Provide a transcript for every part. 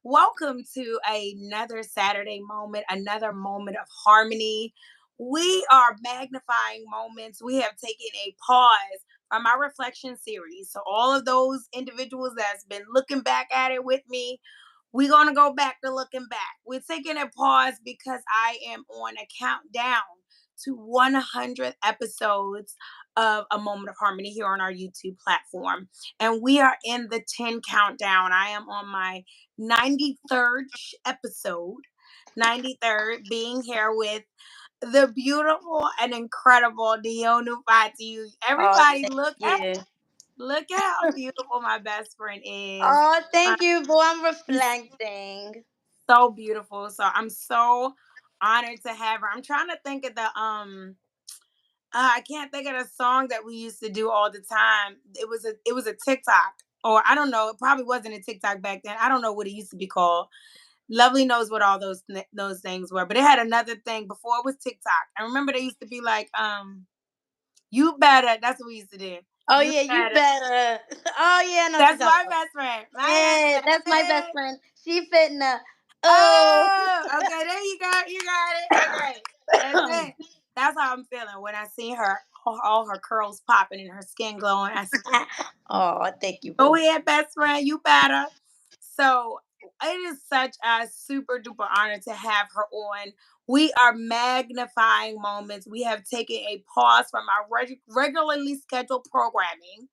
Welcome to another Saturday moment, another moment of harmony. We are magnifying moments. We have taken a pause from our reflection series. So, all of those individuals that's been looking back at it with me, we're going to go back to looking back. We're taking a pause because I am on a countdown to 100 episodes of A Moment of Harmony here on our YouTube platform. And we are in the 10 countdown. I am on my 93rd episode, 93rd, being here with the beautiful and incredible Niyonu Fatiu. Oh, Everybody thank you. look at how beautiful my best friend is. Oh, Uh, thank you, boy. I'm she's reflecting. so beautiful. So I'm so honored to have her. I'm trying to think of the I can't think of the song that we used to do all the time. It was a TikTok, or I don't know. It probably wasn't a TikTok back then. I don't know what it used to be called. Lovely knows what all those things were, but it had another thing before it was TikTok. I remember they used to be like, you better. That's what we used to do. Oh You yeah, you better. better. Oh yeah, I know what you're That's talking my about. best friend. My Yeah, best that's my best friend. friend. She fitting up. Oh. Oh, okay. There you go. You got it. Okay, that's it. That's how I'm feeling when I see her. All her curls popping and her skin glowing. I said, Oh, thank you, "Go boo. ahead, best friend. You better." So it is such a super duper honor to have her on. We are magnifying moments. We have taken a pause from our regularly scheduled programming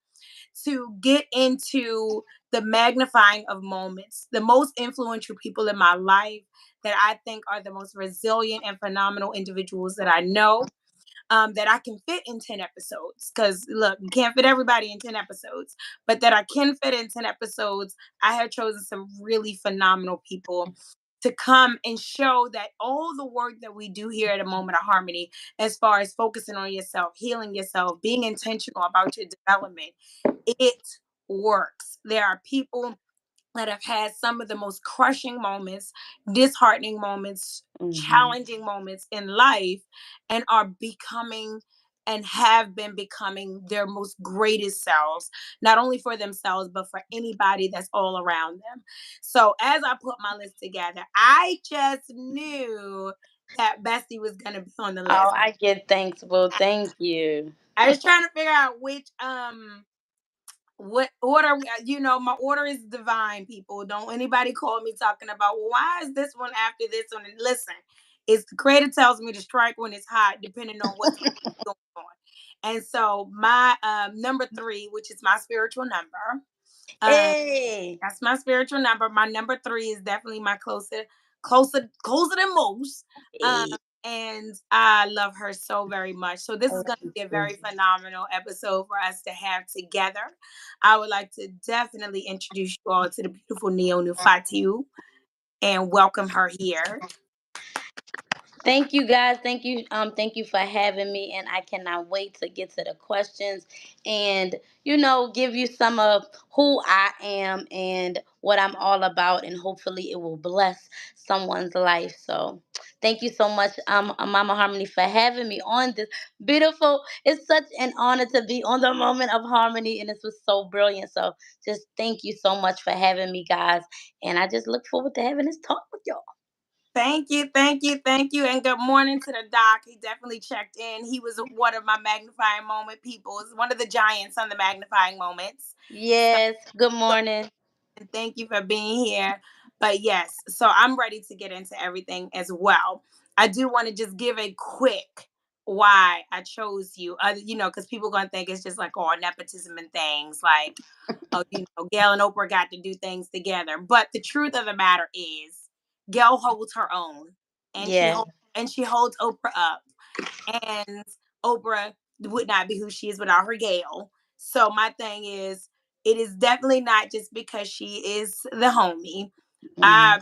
to get into the magnifying of moments, the most influential people in my life that I think are the most resilient and phenomenal individuals that I know, that I can fit in 10 episodes. Because look, you can't fit everybody in 10 episodes, but that I can fit in 10 episodes. I have chosen some really phenomenal people to come and show that all the work that we do here at A Moment of Harmony, as far as focusing on yourself, healing yourself, being intentional about your development, it works. There are people that have had some of the most crushing moments, disheartening moments, Hmm. challenging moments in life, and are becoming and have been becoming their most greatest selves, not only for themselves, but for anybody that's all around them. So, as I put my list together, I just knew that Bessie was going to be on the Oh, list. I get thanks, boo. Thank you. I was trying to figure out which what order my order is divine. People, don't anybody call me talking about, well, why is this one after this one? And listen, it's the creator tells me to strike when it's hot, depending on what's going on. And so my number three, which is my spiritual number, uh Hey. that's my spiritual number. My number three is definitely my closer than most. Um, Hey. and I love her so very much. So this is Oh, going to thank be a you. very phenomenal episode for us to have together. I would like to definitely introduce you all to the beautiful Niyonu Fatiu and welcome her here. Thank you guys. Thank you for having me. And I cannot wait to get to the questions and, give you some of who I am and what I'm all about. And hopefully it will bless someone's life. So thank you so much, Mama Harmony, for having me on this beautiful. It's such an honor to be on the Moment of Harmony. And this was so brilliant. So just thank you so much for having me, guys. And I just look forward to having this talk with y'all. Thank you, thank you, thank you, and good morning to the doc. He definitely checked in. He was one of my magnifying moment people. He's one of the giants on the magnifying moments. So, Yes. Good morning. and thank you for being here. But yes, so I'm ready to get into everything as well. I do want to just give a quick why I chose you. Because people gonna think it's just like all nepotism and things like, oh, Gail and Oprah got to do things together. But the truth of the matter is, Gail holds her own, and Yeah. she holds Oprah up, and Oprah would not be who she is without her Gail. So my thing is, it is definitely not just because she is the homie. Hmm. I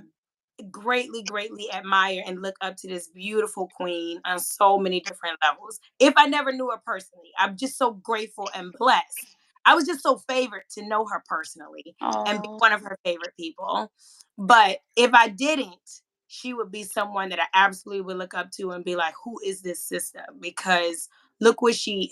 greatly, greatly admire and look up to this beautiful queen on so many different levels. If I never knew her personally, I'm just so grateful and blessed. I was just so favored to know her personally and be Oh. one of her favorite people. But if I didn't, she would be someone that I absolutely would look up to and be like, who is this sister? Because look who she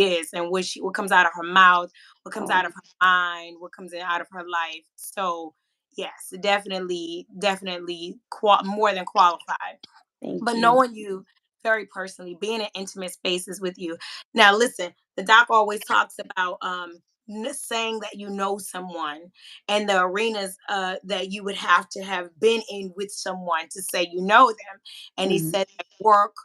is, and what comes out of her mouth, what comes Oh. out of her mind, what comes out of her life. So yes, definitely, definitely more than qualified. Thank But you. knowing you very personally, being in intimate spaces with you. Now, listen, the doc always talks about saying that you know someone, and the arenas that you would have to have been in with someone to say you know them. And he Mhm. said that work,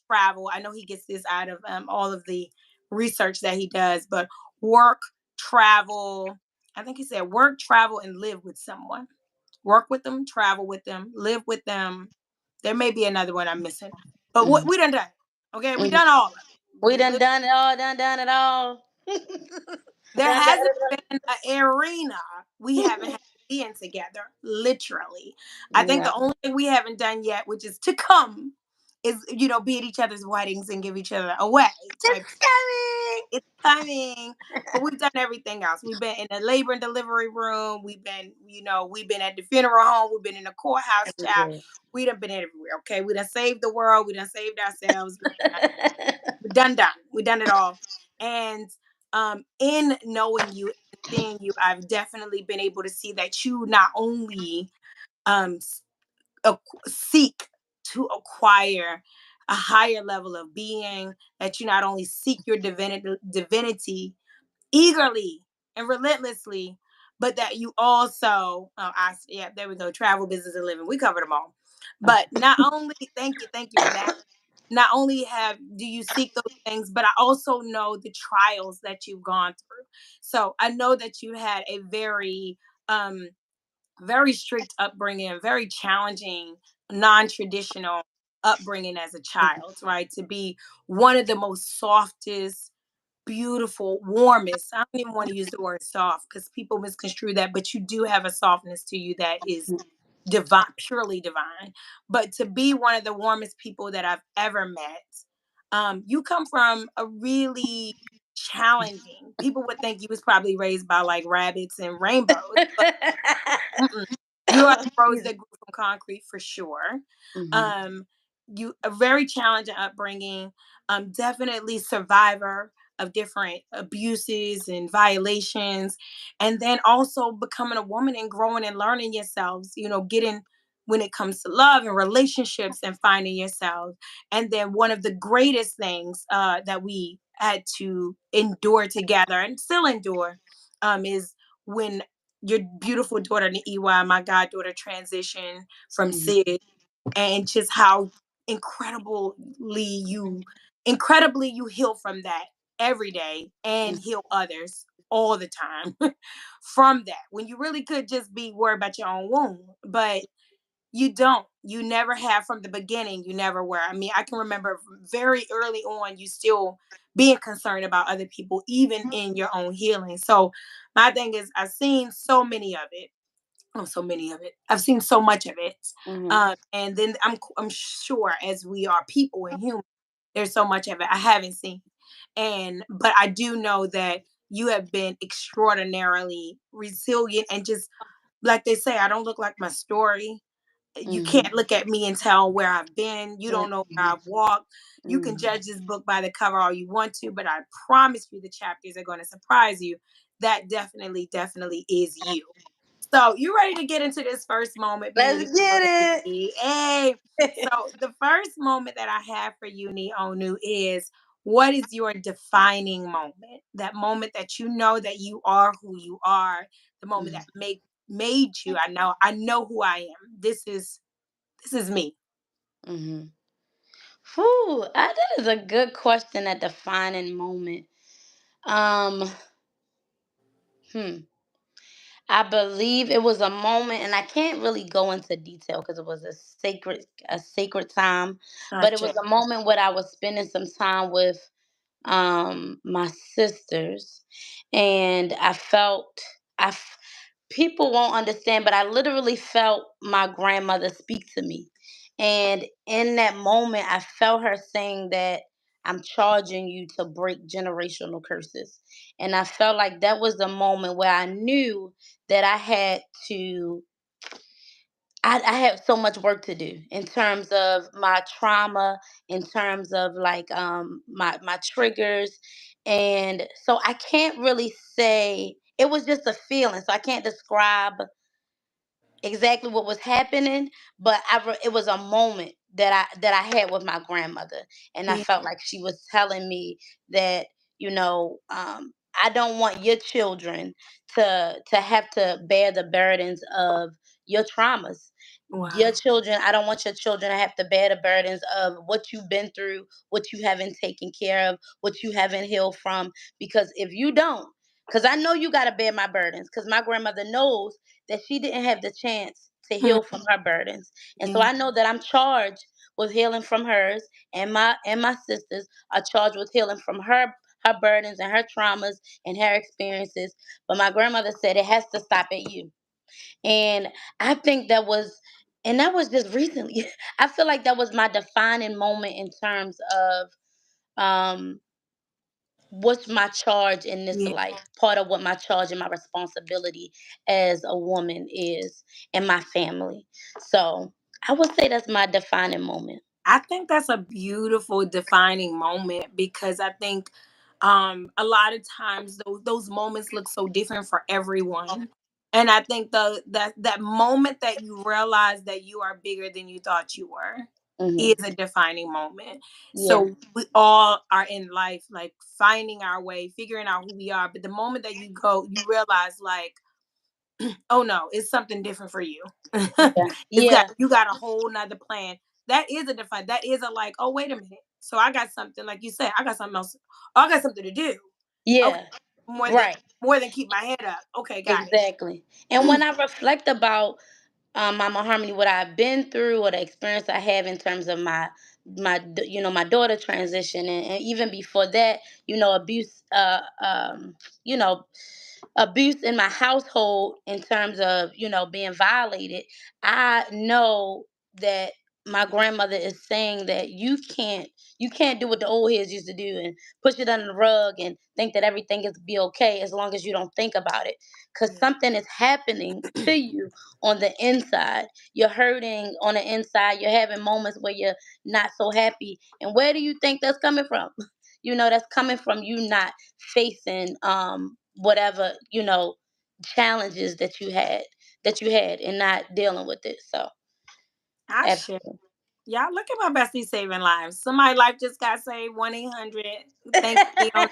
travel. I know he gets this out of all of the research that he does, but work, travel. I think he said work, travel, and live with someone. Work with them, travel with them, live with them. There may be another one I'm missing, but Mhm. we done. Okay, we Mhm. done all of it. We We done live. done it all. Done it all. There Done done hasn't it all. been an arena we haven't had to be in together. Literally, I think Yeah. the only thing we haven't done yet, which is to come, is be at each other's weddings and give each other away type. It's coming. It's coming. But we've done everything else. We've been in the labor and delivery room. We've been at the funeral home. We've been in the courthouse chat. Everywhere. We done been everywhere. Okay. We done saved the world. We done saved ourselves. We done it all. And in knowing you and seeing you, I've definitely been able to see that you not only um seek to acquire a higher level of being, that you not only seek your divinity eagerly and relentlessly, but that you also, yeah, there we go, travel, business, and living. We covered them all. But not only, thank you for that. Not only have do you seek those things, but I also know the trials that you've gone through. So I know that you had a um, very strict upbringing, very challenging, non-traditional upbringing as a child, right? To be one of the most softest, beautiful, warmest. I don't even want to use the word soft because people misconstrue that, but you do have a softness to you that is divine, purely divine. But to be one of the warmest people that I've ever met, you come from a really challenging. People would think you was probably raised by like rabbits and rainbows, but mm-mm. You are the rose Excuse that grew from concrete for sure. me. Um, you a very challenging upbringing. Definitely survivor of different abuses and violations, and then also becoming a woman and growing and learning yourselves. Getting when it comes to love and relationships and finding yourself. And then one of the greatest things that we had to endure together and still endure is when your beautiful daughter Niiwa, my goddaughter, transitioned from Mhm. Sid, and just how incredibly you heal from that every day and heal others all the time from that. When you really could just be worried about your own wound, but you don't. You never have from the beginning. You never were. I mean, I can remember very early on you still being concerned about other people, even in your own healing. So my thing is, I've seen so many of it. Oh, so many of it. I've seen so much of it. Mhm. And then I'm sure as we are people and humans, there's so much of it I haven't seen. And but I do know that you have been extraordinarily resilient and just like they say, I don't look like my story. You Mhm. can't look at me and tell where I've been. You don't know where Mhm. I've walked. You can Mhm. judge this book by the cover all you want to, but I promise you the chapters are going to surprise you. That definitely, definitely is you. So you ready to get into this first moment, Let's get beauty? Hey. it. So the first moment that I have for you, Niyonu, is what is your defining moment? That moment that you know that you are who you are, the moment that made you. I know who I am. This is me. Mhm. Whew, that is a good question. That defining moment. Um, hmm. I believe it was a moment, and I can't really go into detail because it was a sacred time. But it was Gotcha. a moment where I was spending some time with my sisters, and people won't understand, but I literally felt my grandmother speak to me. And in that moment, I felt her saying that I'm charging you to break generational curses. And I felt like that was the moment where I knew that I have so much work to do in terms of my trauma, in terms of like my triggers. And so I can't really say, it was just a feeling. So I can't describe exactly what was happening, but it was a moment that I had with my grandmother, and I Yeah. felt like she was telling me that, I don't want your children to have to bear the burdens of your traumas. Your Wow. children, I don't want your children to have to bear the burdens of what you've been through, what you haven't taken care of, what you haven't healed from. Because if you don't, because I know you got to bear my burdens, because my grandmother knows that she didn't have the chance to Mm, heal from her burdens. And so yeah. I know that I'm charged with healing from hers, and my sisters are charged with healing from her burdens and her traumas and her experiences. But my grandmother said it has to stop at you. And I think that was just recently. I feel like that was my defining moment in terms of um what's my charge in this Yeah. life. Part of what my charge and my responsibility as a woman is in my family. So I would say that's my defining moment. I think that's a beautiful defining moment because I think a lot of times those moments look so different for everyone. And I think that moment that you realize that you are bigger than you thought you were is Hmm. a defining moment. Yeah, So we all are in life like finding our way, figuring out who we are. But the moment that you go, you realize like, oh no, it's something different for you. yeah, It's got yeah, you got a whole nother plan. That is a define. That is a like, oh wait a minute. So I got something, like you said, I got something else. Oh, I got something to do. Okay. yeah. More than Right. more than keep my head up. Okay, got Exactly. And it. when I reflect about Mama Harmony, what I've been through, or the experience I have in terms of my daughter transition, and even before that, abuse, you know, abuse in my household in terms of being violated. I know that my grandmother is saying that you can't do what the old heads used to do and push it under the rug and think that everything is be okay as long as you don't think about it, because Yeah. something is happening to you on the inside. You're hurting on the inside. You're having moments where you're not so happy, and where do you think that's coming from? That's coming from you not facing whatever challenges that you had and not dealing with it. So I share. absolutely. Y'all look at my bestie saving lives. Somebody's life just got saved 1-800. Thank me on.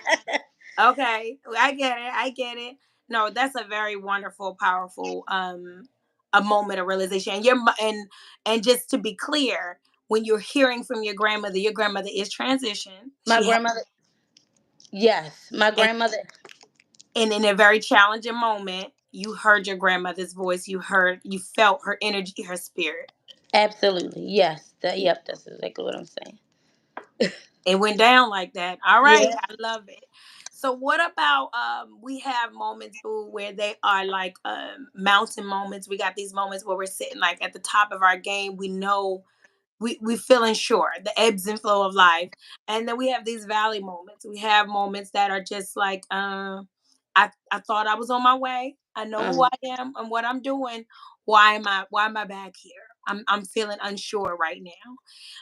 Okay, I get it. I get it. No, that's a very wonderful, powerful a moment of realization. And and just to be clear, when you're hearing from your grandmother is transition. My She had grandmother, yes, my and, grandmother, and in a very challenging moment, you heard your grandmother's voice. You felt her energy, her spirit. absolutely, yes, yep, that's exactly what I'm saying. It went down like that. All right, Yeah, I love it. So what about we have moments, boo, where they are like mountain moments. We got these moments where we're sitting like at the top of our game. We know we feeling sure, the ebbs and flow of life. And then we have these valley moments. We have moments that are just like I thought I was on my way. I know who uh, I am and what I'm doing. Why am I back here? I'm feeling unsure right now.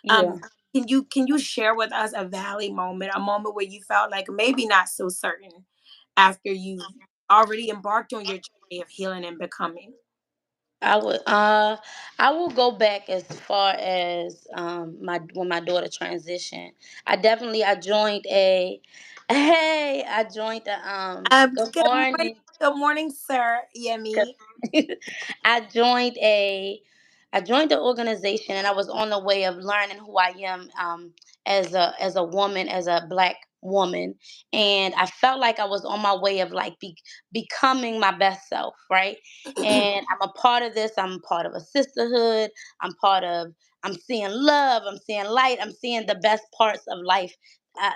yeah. Um, can you share with us a valley moment, a moment where you felt like maybe not so certain after you've already embarked on your journey of healing and becoming? I would I will go back as far as my when my daughter transitioned. I joined a I joined a good Good morning, morning. good morning, sir. Yemi. 'Cause I joined a I joined the organization, and I was on the way of learning who I am as a woman, as a black woman. And I felt like I was on my way of like becoming my best self, right? And I'm a part of this. I'm part of a sisterhood. I'm seeing love, I'm seeing light, I'm seeing the best parts of life, uh,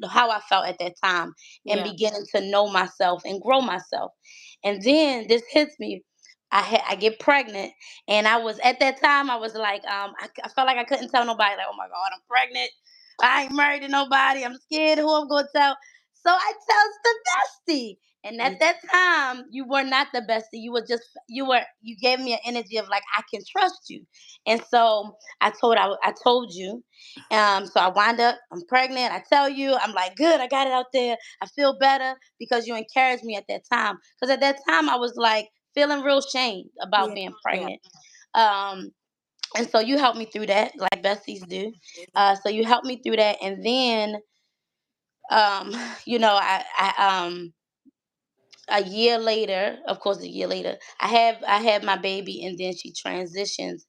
how I felt at that time, and Yeah. beginning to know myself and grow myself. And then this hits me. I get pregnant, and I was at that time. I was like, I felt like I couldn't tell nobody. Like, oh my God, I'm pregnant. I ain't married to nobody. I'm scared who I'm gonna tell. So I tells the bestie. And at that time, you were not the bestie. You gave me an energy of like, I can trust you. And so I told you. So I wind up, I'm pregnant. I tell you, I'm like, good, I got it out there. I feel better because you encouraged me at that time. Because at that time, I was like feeling real shame about Yeah. being Yeah. pregnant. Um, and so you helped me through that, like besties do. So you helped me through that, and then um, you know, a year later, of course, a year later, I had my baby, and then she transitions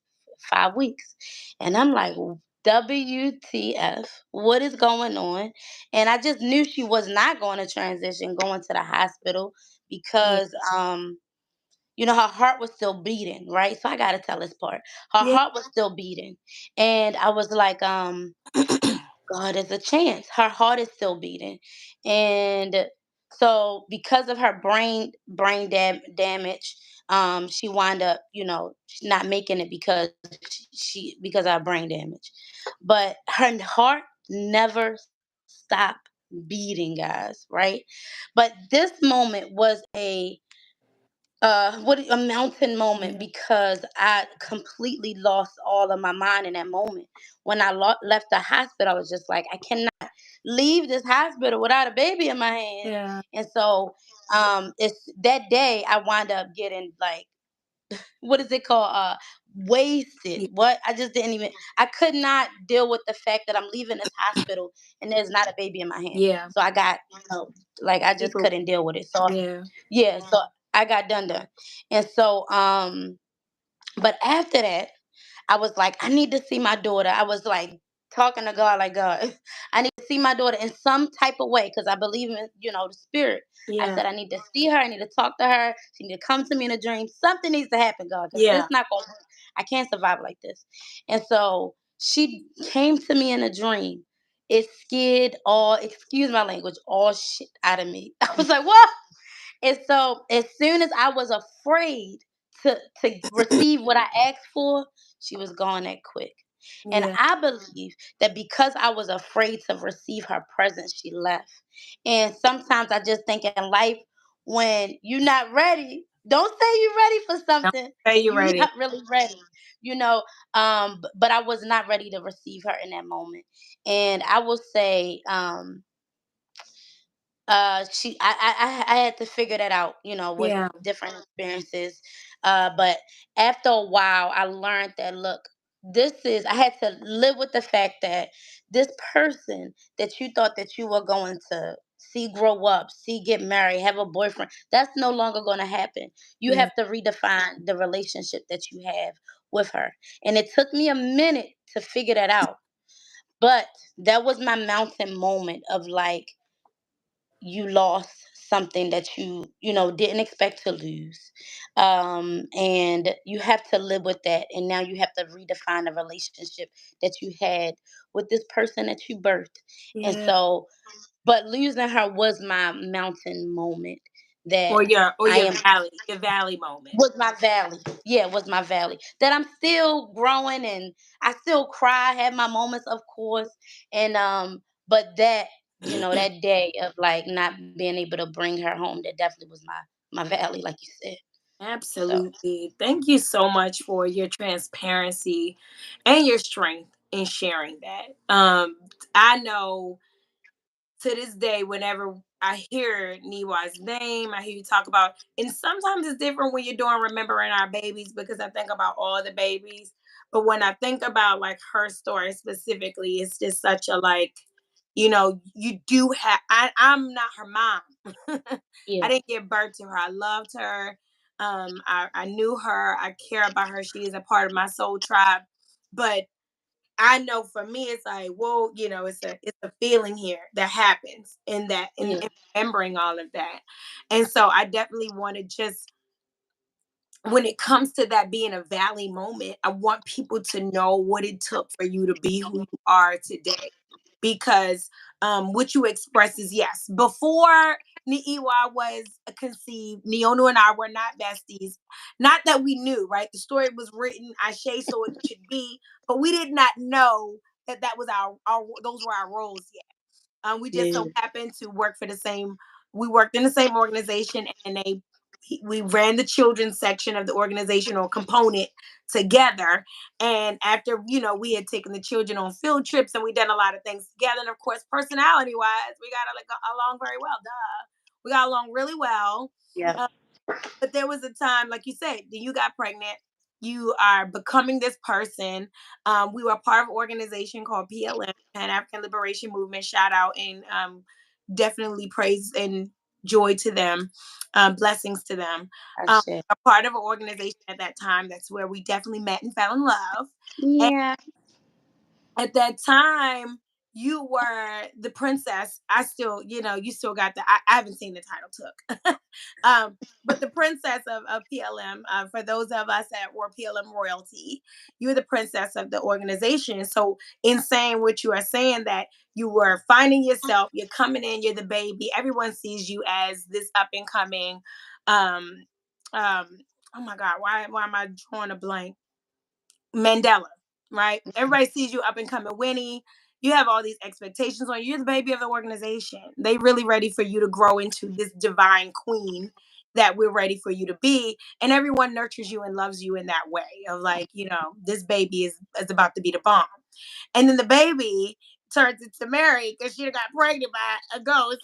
5 weeks, and I'm like, WTF? What is going on? And I just knew she was not going to transition, going to the hospital Yeah. because her heart was still beating, right? So I gotta tell this part. Her Yeah. heart was still beating, and I was like, God is a chance. Her heart is still beating, and so because of her damage, she wound up, not making it because because of her brain damage. But her heart never stopped beating, guys. Right? But this moment was a mountain moment Yeah. because I completely lost all of my mind in that moment. When I left the hospital, I was just like, I cannot leave this hospital without a baby in my hand. Yeah. And so, it's that day I wound up getting, like, what is it called? Wasted. Yeah. What? I just didn't even. I could not deal with the fact that I'm leaving this hospital and there's not a baby in my hand. Yeah. So I got, like, I just People. couldn't deal with it. So Yeah. yeah, so I got done. And so, but after that, I was like, I need to see my daughter. I was like talking to God, like, God, I need to see my daughter in some type of way because I believe in, the spirit. I Yeah. said, I need to see her. I need to talk to her. She need to come to me in a dream. Something needs to happen, God, because this Yeah. not going to work. I can't survive like this. And so she came to me in a dream. It scared all, excuse my language, all shit out of me. I was like, what? And so as soon as I was afraid to receive what I asked for, she was gone that quick. And Yeah. I believe that because I was afraid to receive her presence, she left. And sometimes I just think in life, when you're not ready, don't say you're ready for Don't something say if you're you're ready. not really ready. You know, but I was not ready to receive her in that moment. And I will say, she I had to figure that out, with Yeah. different experiences. But after a while I learned that, look, this is I had to live with the fact that this person that you thought that you were going to see grow up, see get married, have a boyfriend, that's no longer going to happen. You Yeah. have to redefine the relationship that you have with her. And it took me a minute to figure that out. But that was my mountain moment of, like, you lost something that you didn't expect to lose, and you have to live with that, and now you have to redefine the relationship that you had with this person that you birthed. And Yeah. so, but losing her was my mountain moment that Or I your am valley moment. was my valley. Yeah, was my valley. That I'm still growing, and I still cry, have my moments, of course. And but that, that day of, like, not being able to bring her home, that definitely was my valley, like you said. So Absolutely. Thank you so much for your transparency and your strength in sharing that. I know to this day, whenever I hear Niwa's name, I hear you talk about, and sometimes it's different when you're doing remembering our babies because I think about all the babies. But when I think about like her story specifically, it's just such a like, you do have. I'm not her mom. I yeah, didn't give birth to her. I loved her. I knew her. I care about her. She is a part of my soul tribe. But I know for me, it's like, whoa, it's a feeling here that happens in that yeah, in remembering all of that. And so I definitely want to just when it comes to that being a valley moment, I want people to know what it took for you to be who you are today. Because what you express is yes. Before Niiwa was conceived, Niyonu and I were not besties. Not that we knew, right? The story was written, Ashe, so it should be, but we did not know that was our those were our roles yet. We just so yeah, happened to work for the same. We worked in the same organization, and we ran the children's section of the organizational component together. And after we had taken the children on field trips, and we done a lot of things together. And of course, personality wise, we got along very well. Duh, we got along really well. yeah, But there was a time, like you said, that you got pregnant. You are becoming this person. We were part of an organization called PLM, Pan African Liberation Movement. Shout out and definitely praise and joy to them, blessings to them. I Um, share. a part of an organization at that time. That's where we definitely met and fell in love. Yeah. At that time you were the princess. I still, you still got the I haven't seen the title took. But the princess of PLM, for those of us that were PLM royalty, you were the princess of the organization. So in saying what you are saying, that you were finding yourself, you're coming in, you're the baby, everyone sees you as this up and coming, um um oh my god, why am I drawing a blank? Mandela, right? Everybody sees you up and coming Winnie. You have all these expectations on you. You're the baby of the organization. They really ready for you to grow into this divine queen that we're ready for you to be. And everyone nurtures you and loves you in that way of like, this baby is about to be the bomb. And then the baby turns into Mary because she got pregnant by a ghost.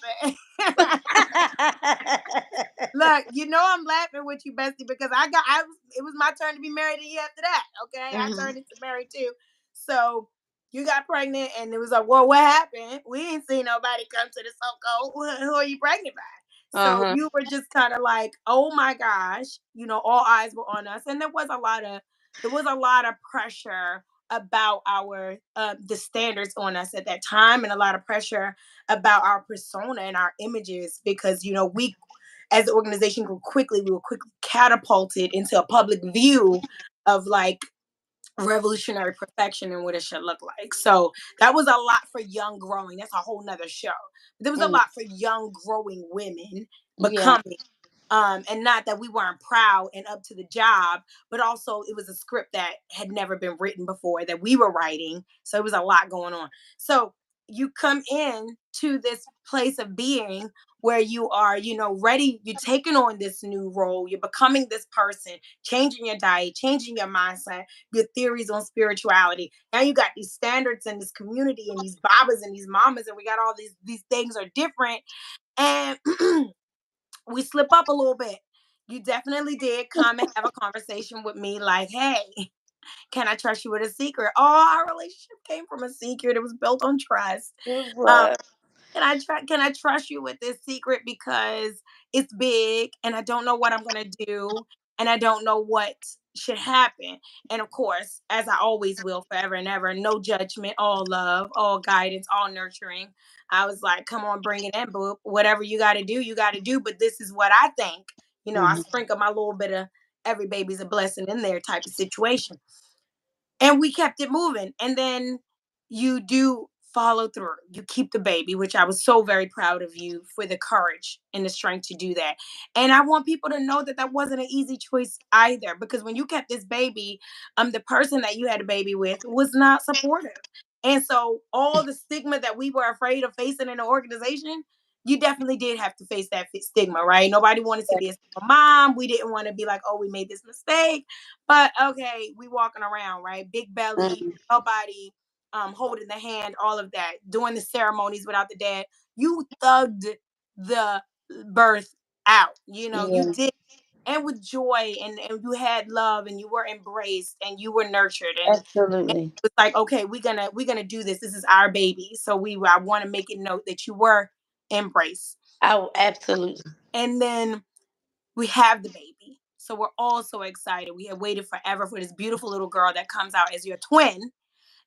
Look, I'm laughing with you, Bestie, because it was my turn to be married a year after that. Okay. I Mhm. turned into Mary too. So you got pregnant and it was like, well, what happened? We ain't seen nobody come to the so who are you pregnant by? So Uh-huh. you were just kind of like, oh my gosh, all eyes were on us. And there was a lot of pressure about our the standards on us at that time, and a lot of pressure about our persona and our images, because we as the organization grew quickly, we were quickly catapulted into a public view of like revolutionary perfection and what it should look like. So that was a lot for young growing. That's a whole nother show. But there was a Mm. lot for young growing women Yeah. becoming. And not that we weren't proud and up to the job, but also it was a script that had never been written before that we were writing. So it was a lot going on. So you come in to this place of being where you are, ready. You're taking on this new role. You're becoming this person, changing your diet, changing your mindset, your theories on spirituality. Now you got these standards in this community and these babas and these mamas, and we got all these things are different. And we slip up a little bit. You definitely did come and have a conversation with me like, hey, can I trust you with a secret? Oh, our relationship came from a secret. It was built on trust. It Um, was. can I trust you with this secret because it's big and I don't know what I'm gonna do and I don't know what should happen. And of course, as I always will forever and ever, no judgment, all love, all guidance, all nurturing. I was like, come on, bring it in, boo. Whatever you gotta do, you gotta do. But this is what I think. I Mhm. sprinkle my little bit of every baby's a blessing in there type of situation, and we kept it moving. And then you do follow through. You keep the baby, which I was so very proud of you for the courage and the strength to do that. And I want people to know that that wasn't an easy choice either, because when you kept this baby, the person that you had a baby with was not supportive. And so all the stigma that we were afraid of facing in the organization, you definitely did have to face that stigma, right? Nobody wanted to be a single mom. We didn't want to be like, oh, we made this mistake. But okay, we walking around, right? Big belly, Mhm. nobody holding the hand, all of that, doing the ceremonies without the dad. You thugged the birth out. You Yeah. did, and with joy, and you had love, and you were embraced and you were nurtured, and Absolutely. it was like, okay, we're gonna do this. This is our baby. So I want to make it note that you were embraced. Oh, absolutely. And then we have the baby. So we're all so excited. We have waited forever for this beautiful little girl that comes out as your twin.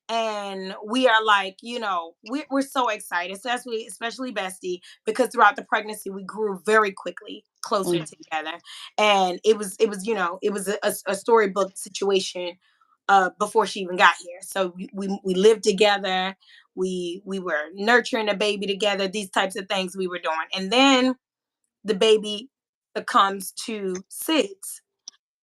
And we are like, we're so excited, especially Bestie, because throughout the pregnancy we grew very quickly closer Mhm. together. And it was a storybook situation before she even got here. So we lived together. We were nurturing the baby together. These types of things we were doing. And then the baby succumbs to SIDS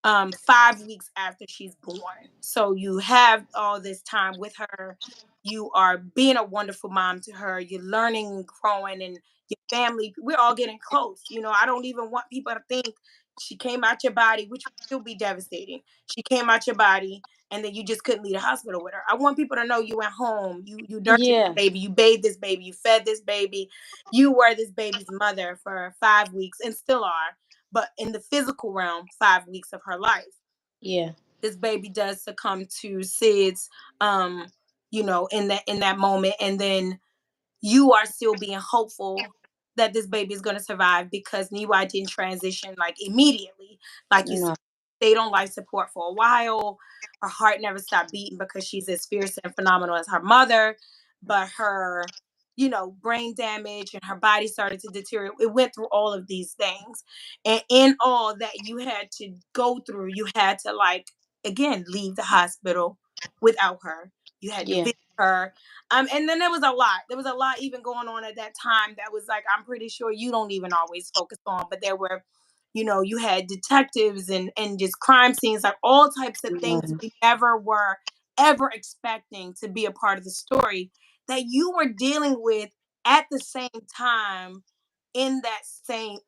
5 weeks after she's born. So you have all this time with her. You are being a wonderful mom to her. You're learning and growing, and your family, we're all getting close. I don't even want people to think she came out your body, which would still be devastating. She came out your body and then you just couldn't leave the hospital with her. I want people to know you went home. You nurtured Yeah. this baby, you bathed this baby, you fed this baby. You were this baby's mother for 5 weeks and still are. but in the physical realm, 5 weeks of her life. Yeah. This baby does succumb to SIDS, um, in that moment, and then you are still being hopeful that this baby is going to survive because Niwa didn't transition like immediately. Like you said, No. stayed on life support for a while. Her heart never stopped beating because she's as fierce and phenomenal as her mother, but her, brain damage and her body started to deteriorate. It went through all of these things. And in all that you had to go through, you had to, like, again, leave the hospital without her. You had to Yeah. visit her. And then there was a lot. There was a lot even going on at that time that was, like, I'm pretty sure you don't even always focus on, but there were, you had detectives and just crime scenes, like all types of things Mhm. we never were ever expecting to be a part of the story that you were dealing with at the same time, in that same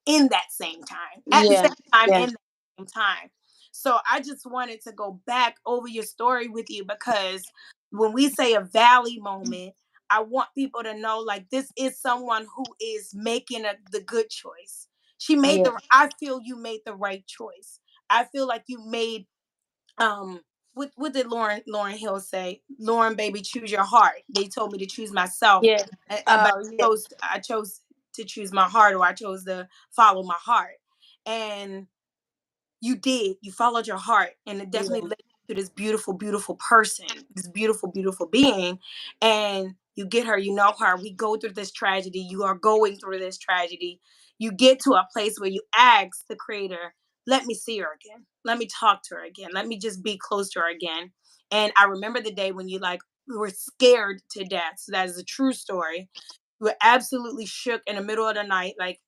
time, at the Yeah. same time, Yeah. in that same time. So I just wanted to go back over your story with you, because when we say a valley moment, I want people to know, like, this is someone who is making the good choice. Yeah. I feel you made the right choice. I feel like you made, what did Lauren Hill say? Lauren, baby, choose your heart. They told me to choose myself, Yeah. but Yeah. I chose to choose my heart, or I chose to follow my heart. And you did. You followed your heart, and it definitely Yeah. led you to this beautiful, beautiful person, this beautiful, beautiful being. And you get her, you know her. We go through this tragedy. You are going through this tragedy. You get to a place where you ask the creator, let me see her again. Let me talk to her again. Let me just be close to her again. And I remember the day when you, like, were scared to death. So that is a true story. You were absolutely shook in the middle of the night, like,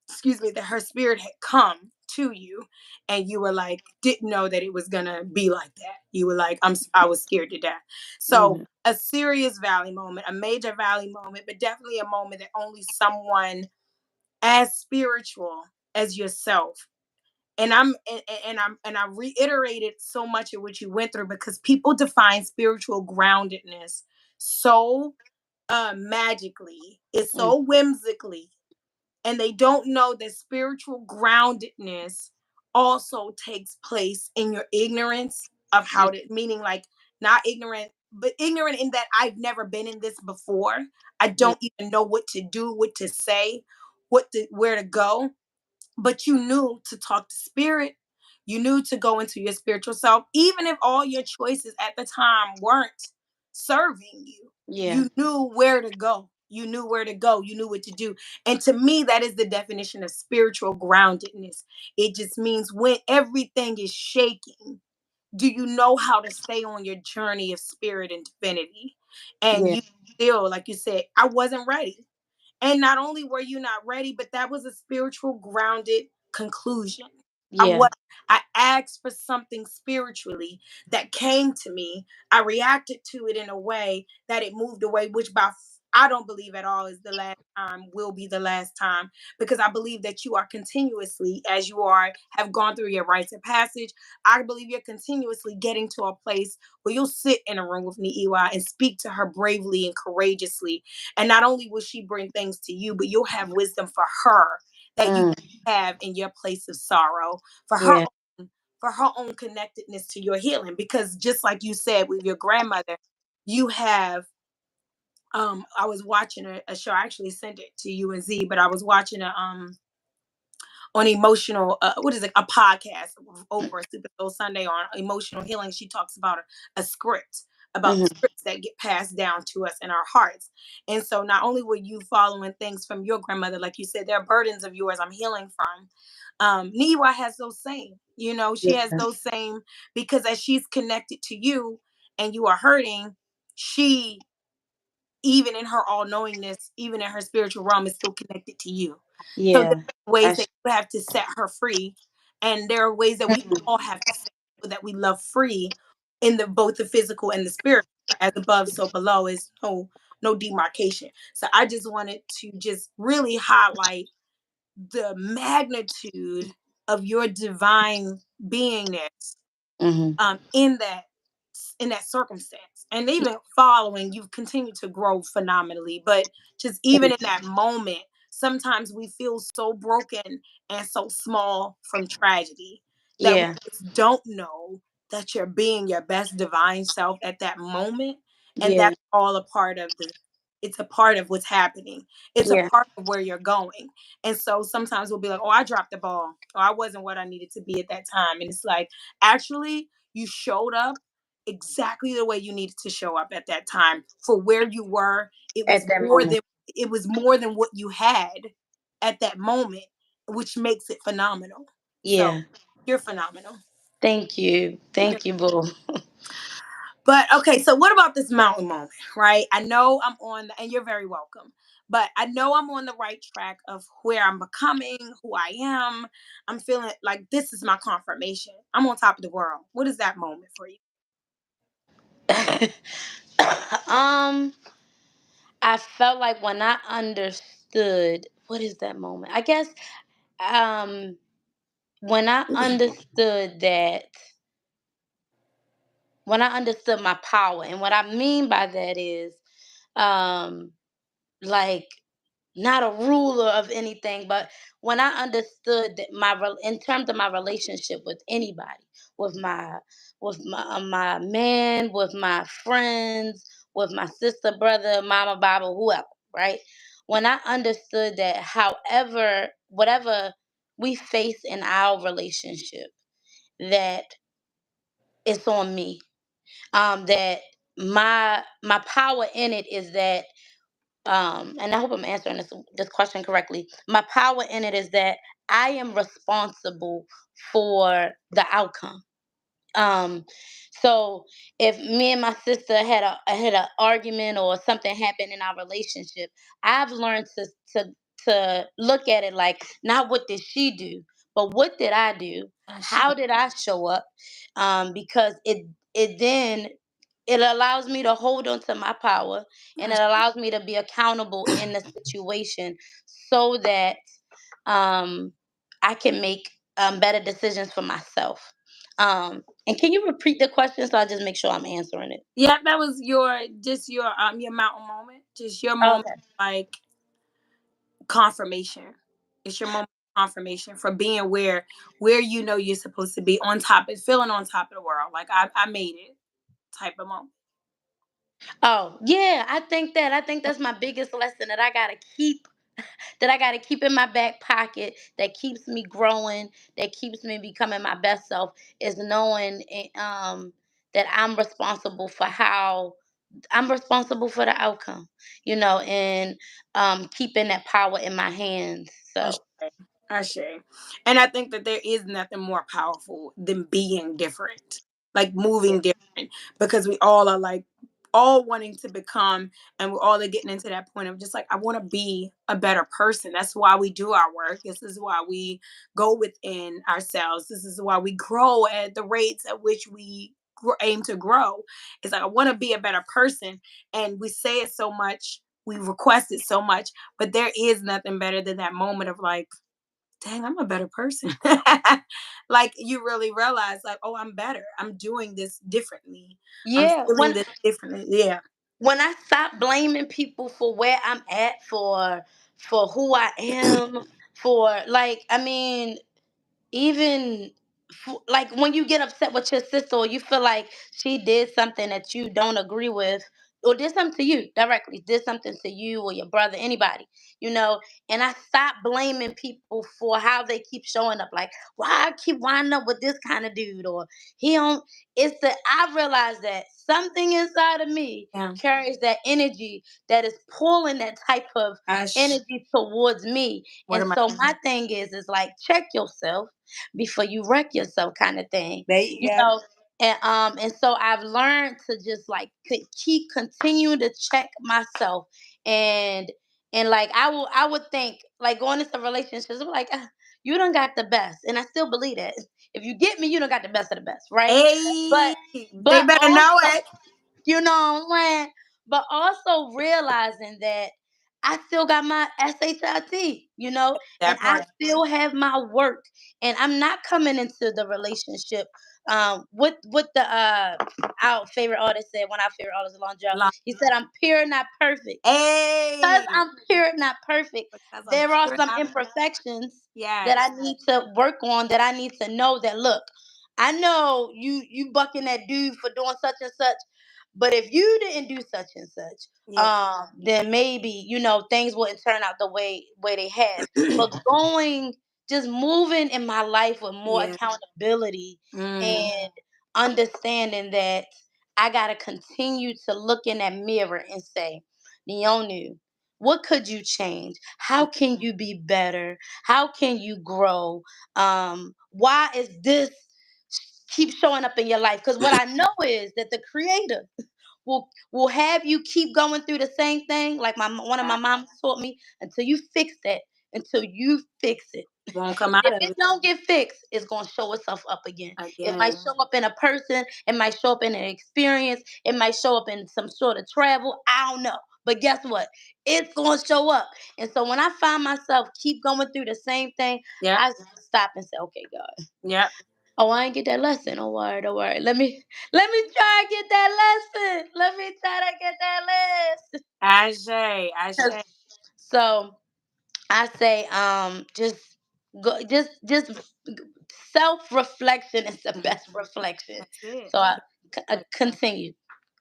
excuse me, that her spirit had come to you, and you were like, didn't know that it was gonna be like that. You were like, I was scared to death. So Mhm. a serious valley moment, a major valley moment, but definitely a moment that only someone as spiritual as yourself. And I reiterated so much of what you went through, because people define spiritual groundedness so magically, it's Mhm. so whimsically, and they don't know that spiritual groundedness also takes place in your ignorance of Yeah. how to, meaning, like, not ignorant, but ignorant in that I've never been in this before. I Yeah. don't even know what to do, what to say, where to go. But you knew to talk to spirit. You knew to go into your spiritual self, even if all your choices at the time weren't serving you. Yeah. You knew where to go. You knew where to go. You knew what to do. And to me, that is the definition of spiritual groundedness. It just means when everything is shaking, do you know how to stay on your journey of spirit and divinity? And Yeah. you still, like you said, I wasn't ready. And not only were you not ready, but that was a spiritual grounded conclusion. I Yeah. was I asked for something spiritually that came to me. I reacted to it in a way that it moved away, which I don't believe at all is the last time, will be the last time, because I believe that you are continuously, as you have gone through your rites of passage, I believe you're continuously getting to a place where you'll sit in a room with Niiwa and speak to her bravely and courageously. And not only will she bring things to you, but you'll have wisdom for her that you Mm. have in your place of sorrow, for her Yeah. for her own connectedness to your healing. Because just like you said with your grandmother, you have, I was watching a show. I actually sent it to you and Z, but I was watching on emotional, what is it, a podcast with Oprah, Super Soul Sunday, on emotional healing. She talks about a script, about the Mhm. scripts that get passed down to us in our hearts. And so not only were you following things from your grandmother, like you said, there are burdens of yours I'm healing from. Niwa has those same, she has Yeah. those same, because as she's connected to you and you are hurting, she, even in her all knowingness, even in her spiritual realm, is still connected to you. So there Yeah. are ways that That's. you have to set her free, and there are ways that we Mhm. all have to set people that we love free, in the both the physical and the spiritual. As above, so below is no demarcation. So I just wanted to just really highlight the magnitude of your divine beingness, Mhm. in that circumstance. And even following, you've continued to grow phenomenally, but just even in that moment, sometimes we feel so broken and so small from tragedy that we Yeah. just don't know that you're being your best divine self at that moment. And Yeah. that's all a part of it's a part of what's happening. It's a Yeah. part of where you're going. And so sometimes we'll be like, oh, I dropped the ball, or I wasn't what I needed to be at that time. And it's like, actually, you showed up exactly the way you needed to show up at that time for where you were. It At was that more moment. than it was more than what you had at that moment, which makes it phenomenal. So Yeah. you're phenomenal. Thank you. Thank you, boo. But okay, so what about this mountain moment, right? I know I'm on, and you're very welcome, but I know I'm on the right track of where I'm becoming, who I am. I'm feeling like this is my confirmation. I'm on top of the world. What is that moment for you? um, I felt like when I understood what is that moment? I guess um when I understood that when I understood my power, and what I mean by that is um like not a ruler of anything, but when I understood that in terms of my relationship with anybody, with my man, with my friends, with my sister, brother, mama, baba, whoever, right? When I understood that, however, whatever we face in our relationship, that it's on me. That my power in it is that and I hope I'm answering this question correctly. My power in it is that I am responsible for the outcome. Um, so if me and my sister had an argument or something happened in our relationship, I've learned to look at it like, not what did she do, but what did I do? Ashe. How did I show up? Because it then it allows me to hold on to my power, and it allows me to be accountable in the situation, so that um, I can make better decisions for myself. And can you repeat the question so I just make sure I'm answering it? Yeah, that was your mountain moment, just your moment, Okay. like confirmation. It's your moment of confirmation for being where you know you're supposed to be, on top of feeling on top of the world. Like I made it type of moment. Oh yeah, I think that's my biggest lesson that I gotta keep in my back pocket, that keeps me growing, that keeps me becoming my best self, is knowing that I'm responsible for the outcome, and keeping that power in my hands. Ashe. So Ashe. And I think that there is nothing more powerful than being different, like moving different, because we all are like all wanting to become, and we're all are getting into that point of just like, I want to be a better person. That's why we do our work. This is why we go within ourselves. This is why we grow at the rates at which we aim to grow. It's like, I want to be a better person. And we say it so much, we request it so much, but there is nothing better than that moment of like, dang, I'm a better person. Like you really realize, like, oh, I'm better. I'm doing this differently. I'm yeah, feeling this differently. Yeah. when I stop blaming people for where I'm at, for who I am, for like, I mean, even like when you get upset with your sister, or you feel like she did something that you don't agree with, or did something to you directly, did something to you or your brother, anybody, you know, and I stop blaming people for how they keep showing up, like, why I keep winding up with this kind of dude, or he don't. It's that I realize that something inside of me Yeah. carries that energy that is pulling that type of Gosh, energy towards me. what And am I? so my thing is like, check yourself before you wreck yourself, kind of thing, There you you go. know. And so I've learned to just like keep continuing to check myself, and like I would think, like, going into relationships, I'm like, you don't got the best, and I still believe that if you get me, you don't got the best of the best, right? Hey, but they but better know also, it. you know what I'm saying? But also realizing that I still got my SHIT, and That I part. still have my work. And I'm not coming into the relationship What the our favorite artist said, one of our favorite artists, Long John. Long. He said, "I'm pure, not perfect. Because Hey, I'm pure, not perfect. because I'm There are pure, some not perfect. imperfections that Yes, I need to work on. That I need to know that look, I know you bucking that dude for doing such and such, but if you didn't do such and such, yeah, then maybe things wouldn't turn out the way they have. But going, just moving in my life with more yeah. accountability Mm, and understanding that I gotta continue to look in that mirror and say, Niyonu, what could you change? How can you be better? How can you grow? Why is this keep showing up in your life? Because what I know is that the creator will have you keep going through the same thing, like my one of yeah. my moms taught me, until you fix that, until you fix it. Won't come out If of it it don't get fixed, it's gonna show itself up again. It might again. show up in a person, it might show up in an experience, it might show up in some sort of travel. I don't know. But guess what? It's gonna show up. And so when I find myself keep going through the same thing, Yep, I stop and say, okay, God. yep. Oh, I ain't get that lesson. Don't worry, don't worry. Let me try and get that lesson. Let me try to get that lesson. Ashe, Ashe. So I say, just go, just self reflection is the Mhm. best reflection. That's it. So I That's continue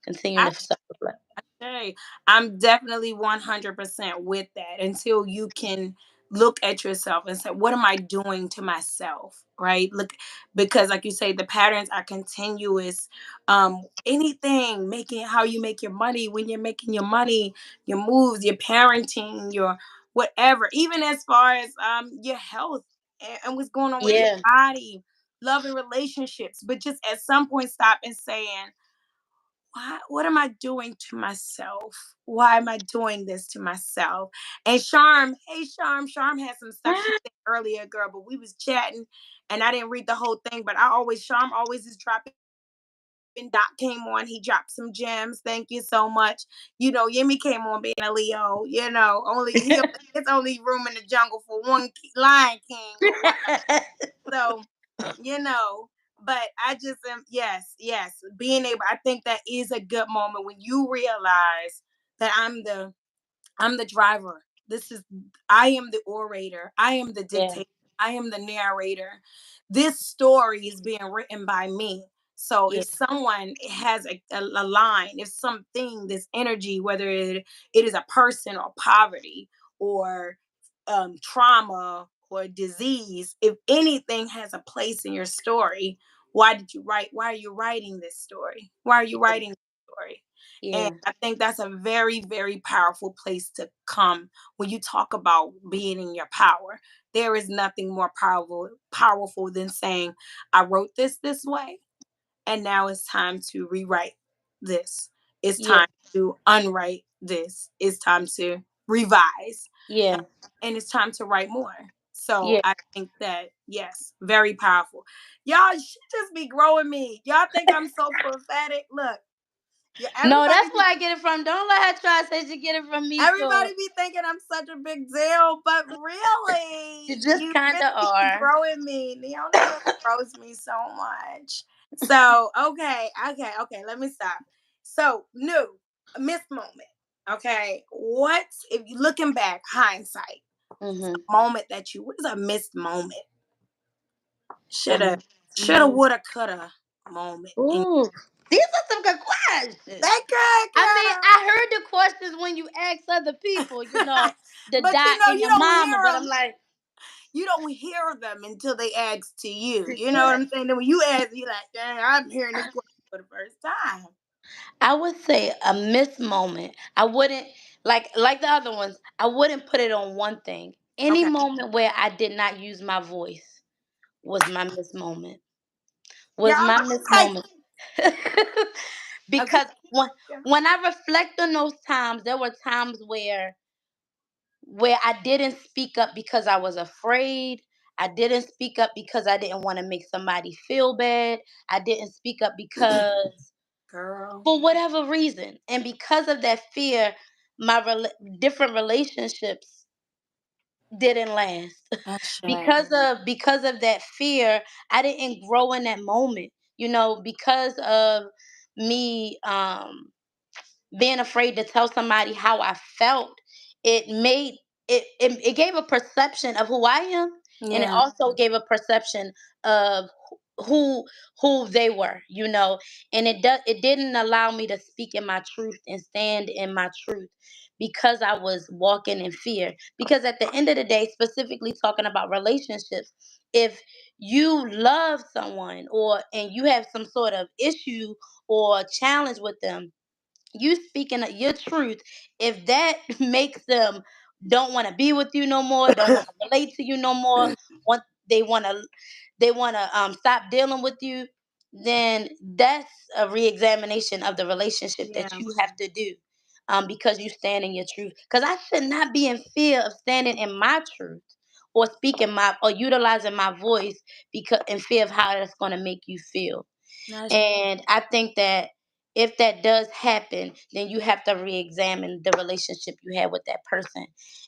to it. self reflect. Hey, I'm definitely 100% with that until you can look at yourself and say, what am I doing to myself? Right? Look, because like you say, the patterns are continuous. Anything, making how you make your money, when you're making your money, your moves, your parenting, your whatever, even as far as your health and what's going on with your Yeah, body, love and relationships. But just at some point stop and saying, what am I doing to myself? Why am I doing this to myself? And Charm, hey Charm had some stuff she said earlier, girl, but we was chatting and I didn't read the whole thing, but Charm always is dropping. Doc came on, he dropped some gems. Thank you so much. Yemi came on being a Leo. It's only room in the jungle for one Lion King or one. So, you know, but I just am, yes, yes, being able, I think that is a good moment when you realize that I'm the driver. I am the orator. I am the yeah, dictator. I am the narrator. This story is being written by me. So yeah, if someone has a line, if something, this energy, whether it is a person or poverty or trauma or disease, if anything has a place in your story, why are you writing this story? Why are you writing this story? And yeah, I think that's a very, very powerful place to come when you talk about being in your power. There is nothing more powerful than saying, I wrote this way, and now it's time to rewrite this. It's yeah, time to unwrite this. It's time to revise. yeah, And it's time to write more. So yeah. I think that, yes, very powerful. Y'all should just be growing me. Y'all think I'm so prophetic. Look, yeah, No, that's where I get it from. Don't let her try to say she get it from me. So everybody be thinking I'm such a big deal, but you really, just you kind of really be are. growing me. Leonie really grows me so much. So, okay, let me stop. So, new, a missed moment. Okay, what if you looking back, hindsight, Mm-hmm. moment that what is a missed moment? Shoulda, Um, shoulda, woulda, coulda moment. And Ooh, these are some good questions. that good I mean, girl. I heard the questions when you ask other people, the But doc and you your don't mama, hear but I'm them. like, You don't hear them until they ask to you. You know what I'm saying? Then when you ask, you like, dang, I'm hearing this question for the first time. I would say a missed moment. I wouldn't like the other ones. I wouldn't put it on one thing. Any Okay. moment where I did not use my voice was my missed moment. Yeah, Was my missed okay. moment. Okay. Because when I reflect on those times, there were times where I didn't speak up because I was afraid. I didn't speak up because I didn't want to make somebody feel bad. I didn't speak up because Girl. for whatever reason. And because of that fear, my different relationships didn't last. Ashe. Because of that fear, I didn't grow in that moment. because of me being afraid to tell somebody how I felt, it made it gave a perception of who I am, and it Yeah. also gave a perception of who who they were, and it didn't allow me to speak in my truth and stand in my truth because I was walking in fear. Because at the end of the day, specifically talking about relationships, if you love someone or and you have some sort of issue or challenge with them, you speaking your truth, if that makes them don't want to be with you no more, don't want to relate to you no more, want they want to stop dealing with you, then that's a reexamination of the relationship that Yeah. you have to do, because you stand in your truth. Because I should not be in fear of standing in my truth or speaking my or utilizing my voice because in fear of how that's going to make you feel. That's And I think that if that does happen, then you have to re-examine the relationship you had with that person.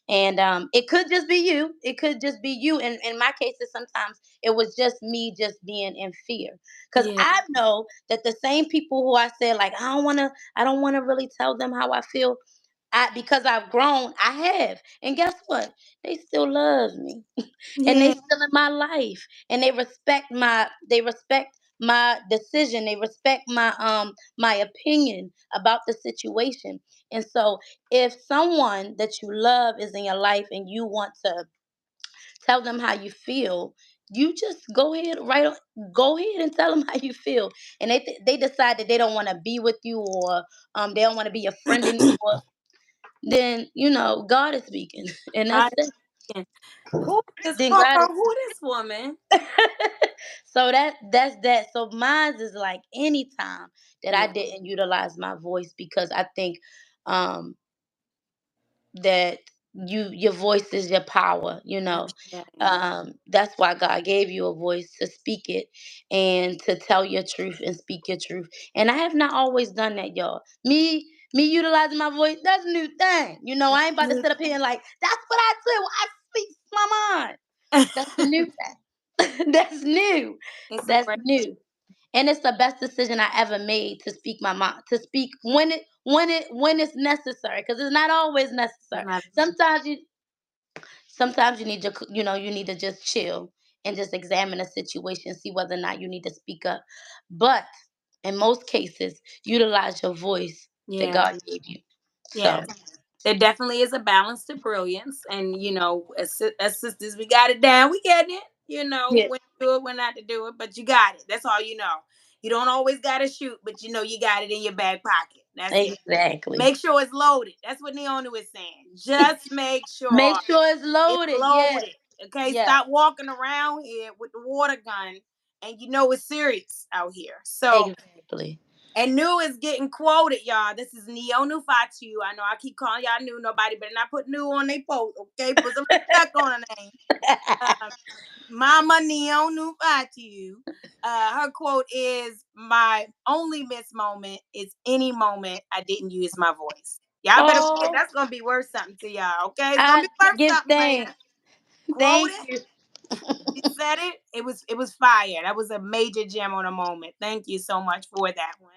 And it could just be you. It could just be you. And in my cases, sometimes it was just me just being in fear. Because yeah. I know that the same people who I said, like, I don't wanna really tell them how I feel. Because I've grown, I have. And guess what? They still love me. And they Yeah. still in my life. And they respect my decision. They respect my opinion about the situation. And so if someone that you love is in your life and you want to tell them how you feel, you just go ahead and tell them how you feel. And they decide that they don't want to be with you, or they don't want to be your friend anymore, then God is speaking. And that's God, it. who is Then for God is who this woman? so that's that. So mine is like anytime that I Yeah. didn't utilize my voice, because I think um that your voice is your power. Okay. That's why God gave you a voice to speak it and to tell your truth and speak your truth. And I have not always done that, y'all. Me utilizing my voice, that's a new thing. I ain't about to sit up here and like, that's what I do. I speak my mind. That's the new thing. That's new. It's a That's great new. And it's the best decision I ever made to speak my mind, to speak when it's necessary, because it's not always necessary. matter. Sometimes you need to you need to just chill and just examine a situation, see whether or not you need to speak up. But in most cases, utilize your voice that Yeah. God gave you. Yeah. So There definitely is a balance to brilliance, and as sisters, we got it down. We getting it. yeah, When to do it, when not to do it, but you got it. That's all you know. You don't always got to shoot, but you got it in your back pocket. That's it. exactly. Make sure it's loaded. That's what Niyonu is saying. Just make Make sure sure it's it's loaded. Yeah, loaded. Okay, yeah, stop walking around here with the water gun, and it's serious out here. So, exactly. and new is getting quoted, y'all. This is Niyonu Fatiu. I know I keep calling y'all new. Nobody better not put new on their post. Okay, put some respect on her name. Um, Mama Niyonu Fatiu. Her quote is, "My only miss moment is any moment I didn't use my voice." Y'all better put Oh, that's gonna be worth something to y'all. Okay, it's gonna I be worth give something later. thanks. Quote Thank it. you. She said it. It was fire. That was a major gem on a moment. Thank you so much for that one.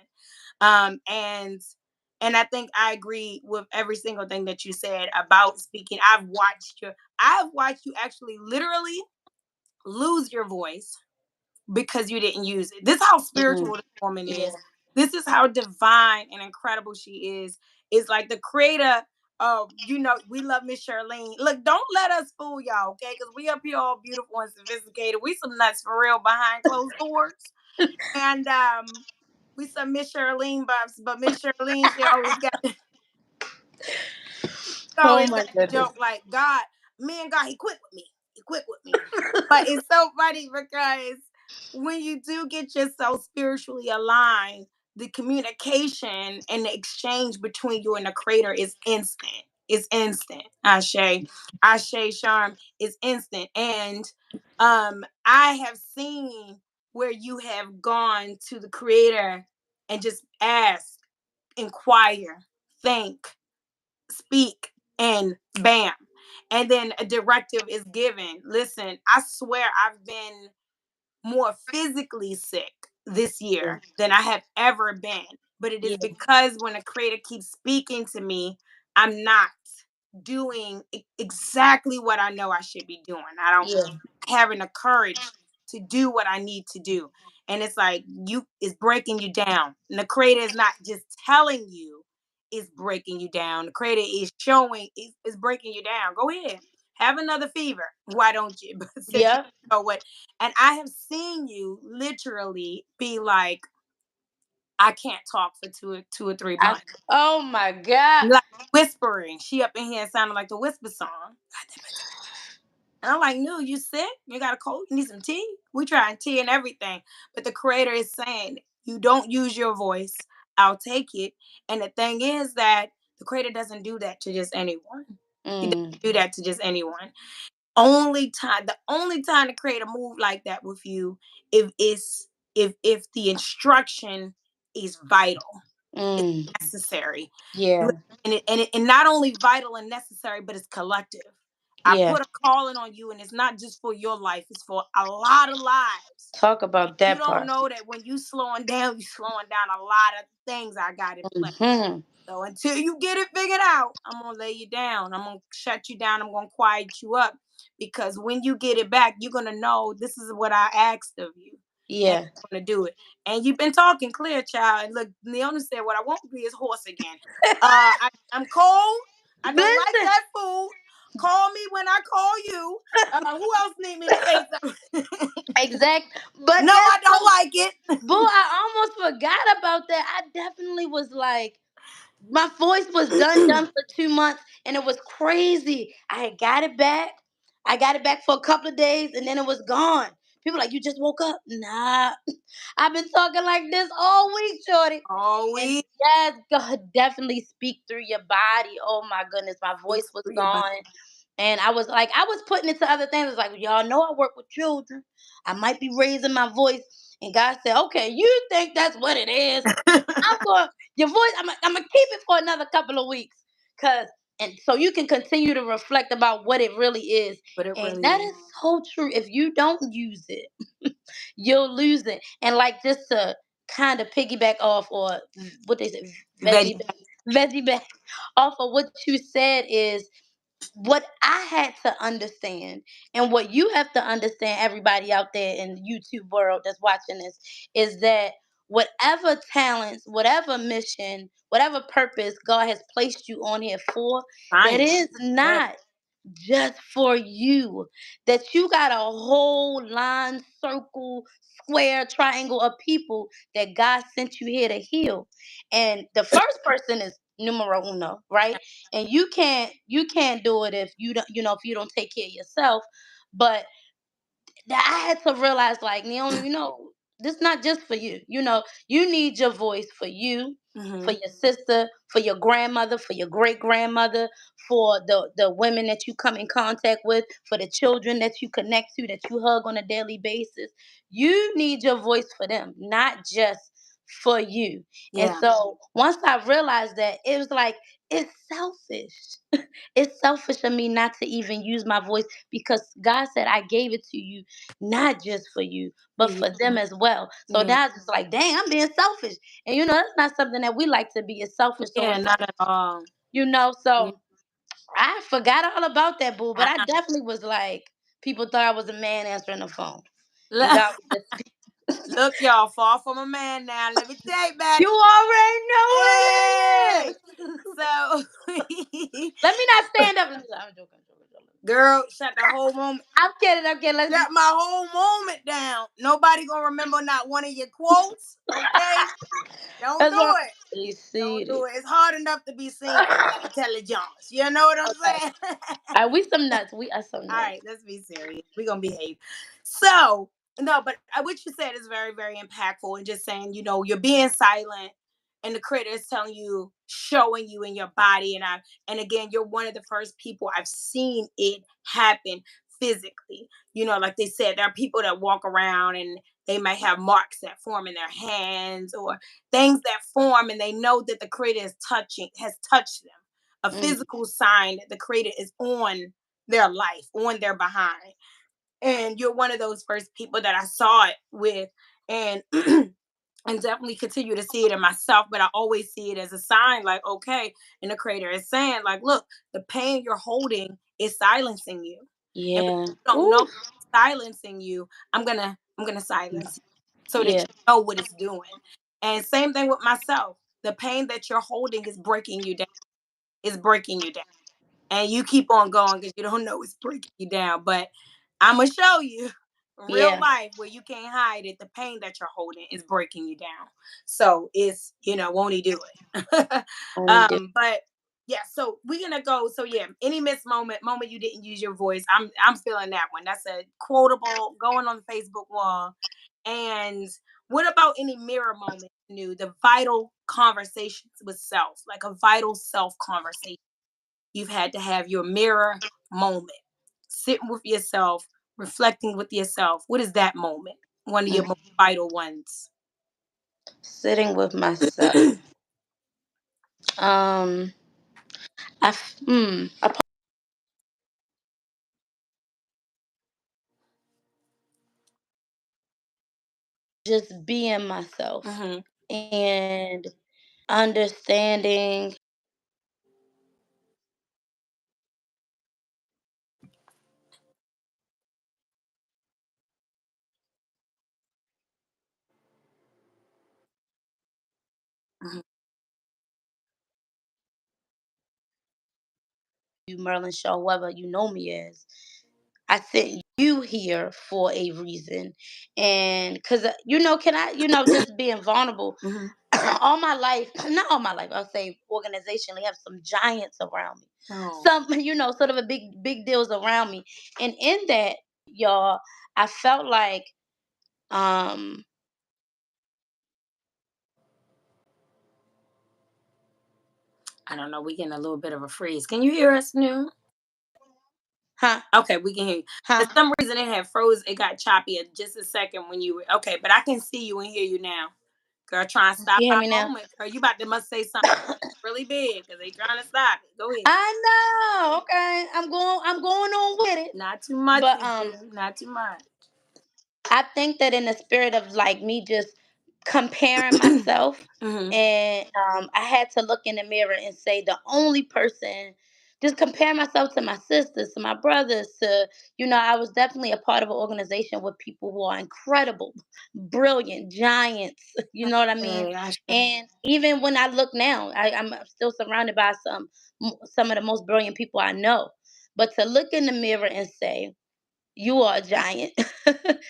And I think I agree with every single thing that you said about speaking. I've watched you actually literally lose your voice because you didn't use it. This is how Mhm. spiritual this woman Yeah. is. This is how divine and incredible she is. Is like the creator of, we love Miss Charlene. Look, don't let us fool y'all, okay? Because we up here all beautiful and sophisticated. We some nuts for real behind closed doors. And we some Miss Charlene bumps, but Miss Charlene, she Oh always my got the goodness. joke like, God, me and God, he quit with me. He quit with me. But it's so funny because when you do get yourself spiritually aligned, the communication and the exchange between you and the creator is instant. It's instant. Ashe Charm is instant. And I have seen where you have gone to the creator and just ask, inquire, think, speak, and bam. And then a directive is given. Listen, I swear I've been more physically sick this Yeah. year than I have ever been. But it is Yeah. because when a creator keeps speaking to me, I'm not doing exactly what I know I should be doing. I don't Yeah. having the courage to do what I need to do. And it's like you is breaking you down. And the creator is not just telling you it's breaking you down. The creator is showing is breaking you down. Go ahead. Have another fever. Why don't you? But since you Yeah. know what, and I have seen you literally be like, I can't talk for 2 or 3 months. Oh my God. Like whispering. She up in here sounding like the whisper song. And I'm like, no, you sick? You got a cold? You need some tea? We trying tea and everything. But the creator is saying, you don't use your voice. I'll take it. And the thing is that the creator doesn't do that to just anyone. He doesn't Mm, do that to just anyone. The only time to create a move like that with you, if it's if the instruction is vital, it's mm, necessary. You yeah. and not only vital and necessary, but it's collective. I Yeah. put a calling on you, and it's not just for your life; it's for a lot of lives. Talk about You that don't part. know that when you slowing down, you slowing down a lot of things I got in place. Hmm. So until you get it figured out, I'm gonna lay you down. I'm gonna shut you down. I'm gonna quiet you up because when you get it back, you're gonna know this is what I asked of you, and Yeah. you're gonna do it. And you've been talking clear, child. And look, Niyonu said, "What I won't be is horse again." I'm cold. I don't like Listen. that food. Call me when I call you. Who else need me to say something? Exact. But No, guess I don't what? like it. Boo, I almost forgot about that. I definitely was like, my voice was done for 2 months, and it was crazy. I had got it back. I got it back for a couple of days, and then it was gone. People like, you just woke up? Nah, I've been talking like this all week, shorty. Oh, And we yes, God, definitely speak through your body. Oh my goodness, my voice speaks was through your body. gone. And I was like, I was putting it to other things. It's like, y'all know I work with children. I might be raising my voice. And God said, okay, you think that's what it is? I'm going, your voice, I'm going to keep it for another couple of weeks. And so you can continue to reflect about what it really is. But it And really that is. is so true. If you don't use it, you'll lose it. And like just to kind of piggyback off or what they say, Veggie. veggie back off of what you said is what I had to understand and what you have to understand, everybody out there in the YouTube world that's watching this, is that whatever talents, whatever mission, whatever purpose God has placed you on here for, that Science. is Yeah. not just for you. That you got a whole line, circle, square, triangle of people that God sent you here to heal. And the first person is numero uno, right? And you can't do it if you don't, if you don't take care of yourself. But that I had to realize, like, Naomi, this not just for you. You need your voice for you, for Hmm. your sister, for your grandmother, for your great grandmother, for the women that you come in contact with, for the children that you connect to, that you hug on a daily basis. You need your voice for them, not just for you. And Yeah. so once I realized that, it was like, it's selfish. It's selfish of me not to even use my voice, because God said I gave it to you not just for you, but Yeah. for them as well. So Yeah. now it's just like, dang, I'm being selfish. And that's not something that we like to be, is selfish. So Yeah. it's like, Not at all. Yeah. so I forgot all about that, boo. But I Uh-uh. definitely was like, people thought I was a man answering the phone. And God was just, Look, y'all, fall from a man now. Let me tell you about you it. already know what it Hey. is. So, Let me not stand up. I'm joking. I'm joking. I'm joking. girl, shut the whole moment. I'm kidding. I'm kidding. Let's Shut be. my whole moment down. Nobody gonna remember not one of your quotes. Okay, don't That's do what it. you Don't see. do it. It's hard enough to be seen for your intelligence. You know what I'm Okay. saying? We some nuts. We are some All nuts. right, let's be serious. We're gonna behave. So, no, but what you said is very, very impactful. And just saying, you're being silent, and the critter is telling you, showing you in your body. And again, you're one of the first people I've seen it happen physically. Like they said, there are people that walk around and they might have marks that form in their hands or things that form, and they know that the creator has touched them. A Mm, physical sign that the creator is on their life, on their behind. And you're one of those first people that I saw it with. and and definitely continue to see it in myself, but I always see it as a sign like, okay, and the creator is saying, like, look, the pain you're holding is silencing you. And because Yeah. you don't know Ooh. it's silencing you, I'm gonna silence you so that Yeah. you know what it's doing. And same thing with myself. The pain that you're holding is breaking you down, is breaking you down, and you keep on going because you don't know it's breaking you down. But I'm gonna show you real Yeah. life where you can't hide it. The pain that you're holding is breaking you down. So it's, won't he do it? Only do. But yeah, so we're gonna go. So yeah, any missed moment you didn't use your voice. I'm feeling that one. That's a quotable going on the Facebook wall. And what about any mirror moment, new, the vital conversations with self, like a vital self conversation? You've had to have your mirror moment, sitting with yourself, reflecting with yourself. What is that moment? One of your Mm. most vital ones. Sitting with myself. Um, I just being myself Hmm. and understanding. Hmm. You, Merlin Shaw, whoever you know me as. I sent you here for a reason, and because can I, just being vulnerable. Hmm. All my life, not all my life, I'll say organizationally, have some giants around me. Oh, Some, sort of a big deals around me. And in that, y'all, I felt like, um, I don't know. We getting a little bit of a freeze. Can you hear us, New? huh, Okay, we can hear you. For huh. some reason, it had froze. It got choppy at just a second when you were okay, but I can see you and hear you now. Girl, try and stop You hear our me now? moment. Girl, you about to must say something really big because they trying to stop it. Go ahead. I know. Okay, I'm going on with it. Not too much, But Fatiu. Not too much. I think that in the spirit of like me just comparing myself, Hmm. and I had to look in the mirror and say the only person, just compare myself to my sisters, to my brothers, to, I was definitely a part of an organization with people who are incredible, brilliant, giants, you know what I mean? Hey, And even when I look now, I'm still surrounded by some of the most brilliant people I know. But to look in the mirror and say, you are a giant.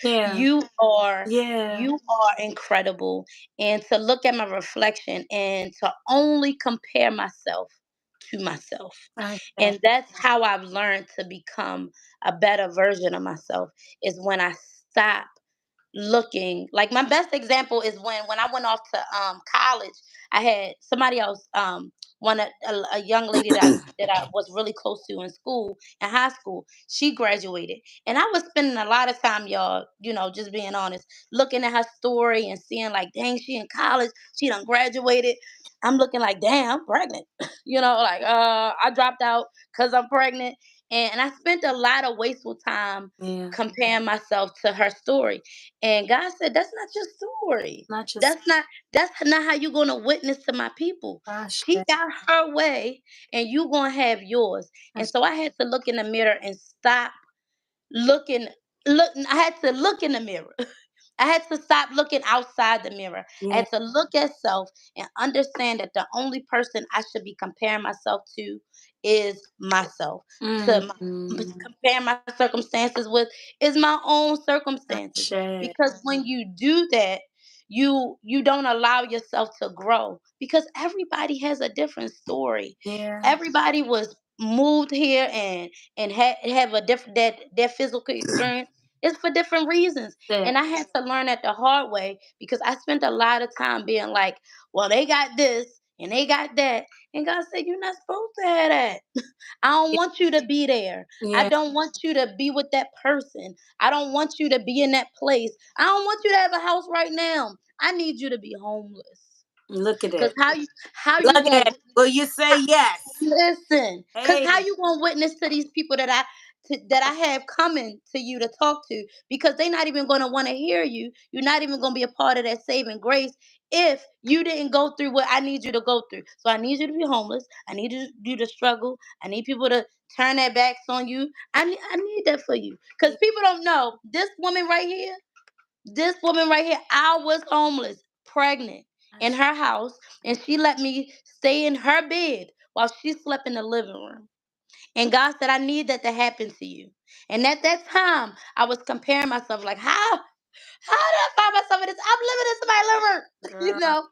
yeah, you are yeah. you are incredible. And to look at my reflection and to only compare myself to myself. I And that's how I've learned to become a better version of myself, is when I stop looking. Like my best example is when I went off to college. I had somebody else, a young lady that I was really close to in school, in high school. She graduated, and I was spending a lot of time, y'all, just being honest, looking at her story and seeing like, dang, she in college, she done graduated. I'm looking like, damn, I'm pregnant. Like, I dropped out because I'm pregnant. And I spent a lot of wasteful time yeah. comparing myself to her story. And God said, that's not your story. Not just That's not how you're gonna witness to my people. gosh. She got her way and you gonna have yours. And so I had to look in the mirror and stop looking I had to look in the mirror. I had to stop looking outside the mirror. I Yeah. had to look at self and understand that the only person I should be comparing myself to is myself. To Mm-hmm. compare my circumstances with is my own circumstances. Shay. Because when you do that, you don't allow yourself to grow, because everybody has a different story. Yeah. Everybody was moved here and have a different, that their physical experience is for different reasons. That. And I had to learn that the hard way, because I spent a lot of time being like, well, they got this and they got that. And God said, you're not supposed to have that. I don't want you to be there. I Yeah. don't want you to be with that person. I don't want you to be in that place. I don't want you to have a house right now. I need you to be homeless. Look at Cause it. how you Look gonna at it. Will you say yes? listen? Cause how Hey. you gonna witness to these people that I have coming to you to talk to, because they're not even going to want to hear you. You're not even going to be a part of that saving grace if you didn't go through what I need you to go through. So I need you to be homeless. I need you to struggle. I need people to turn their backs on you. I need that for you, because people don't know this woman right here. This woman right here, I was homeless, pregnant in her house, and she let me stay in her bed while she slept in the living room. And God said, I need that to happen to you. And at that time, I was comparing myself like, how did I find myself in this? I'm living in somebody's living room, you Girl, know?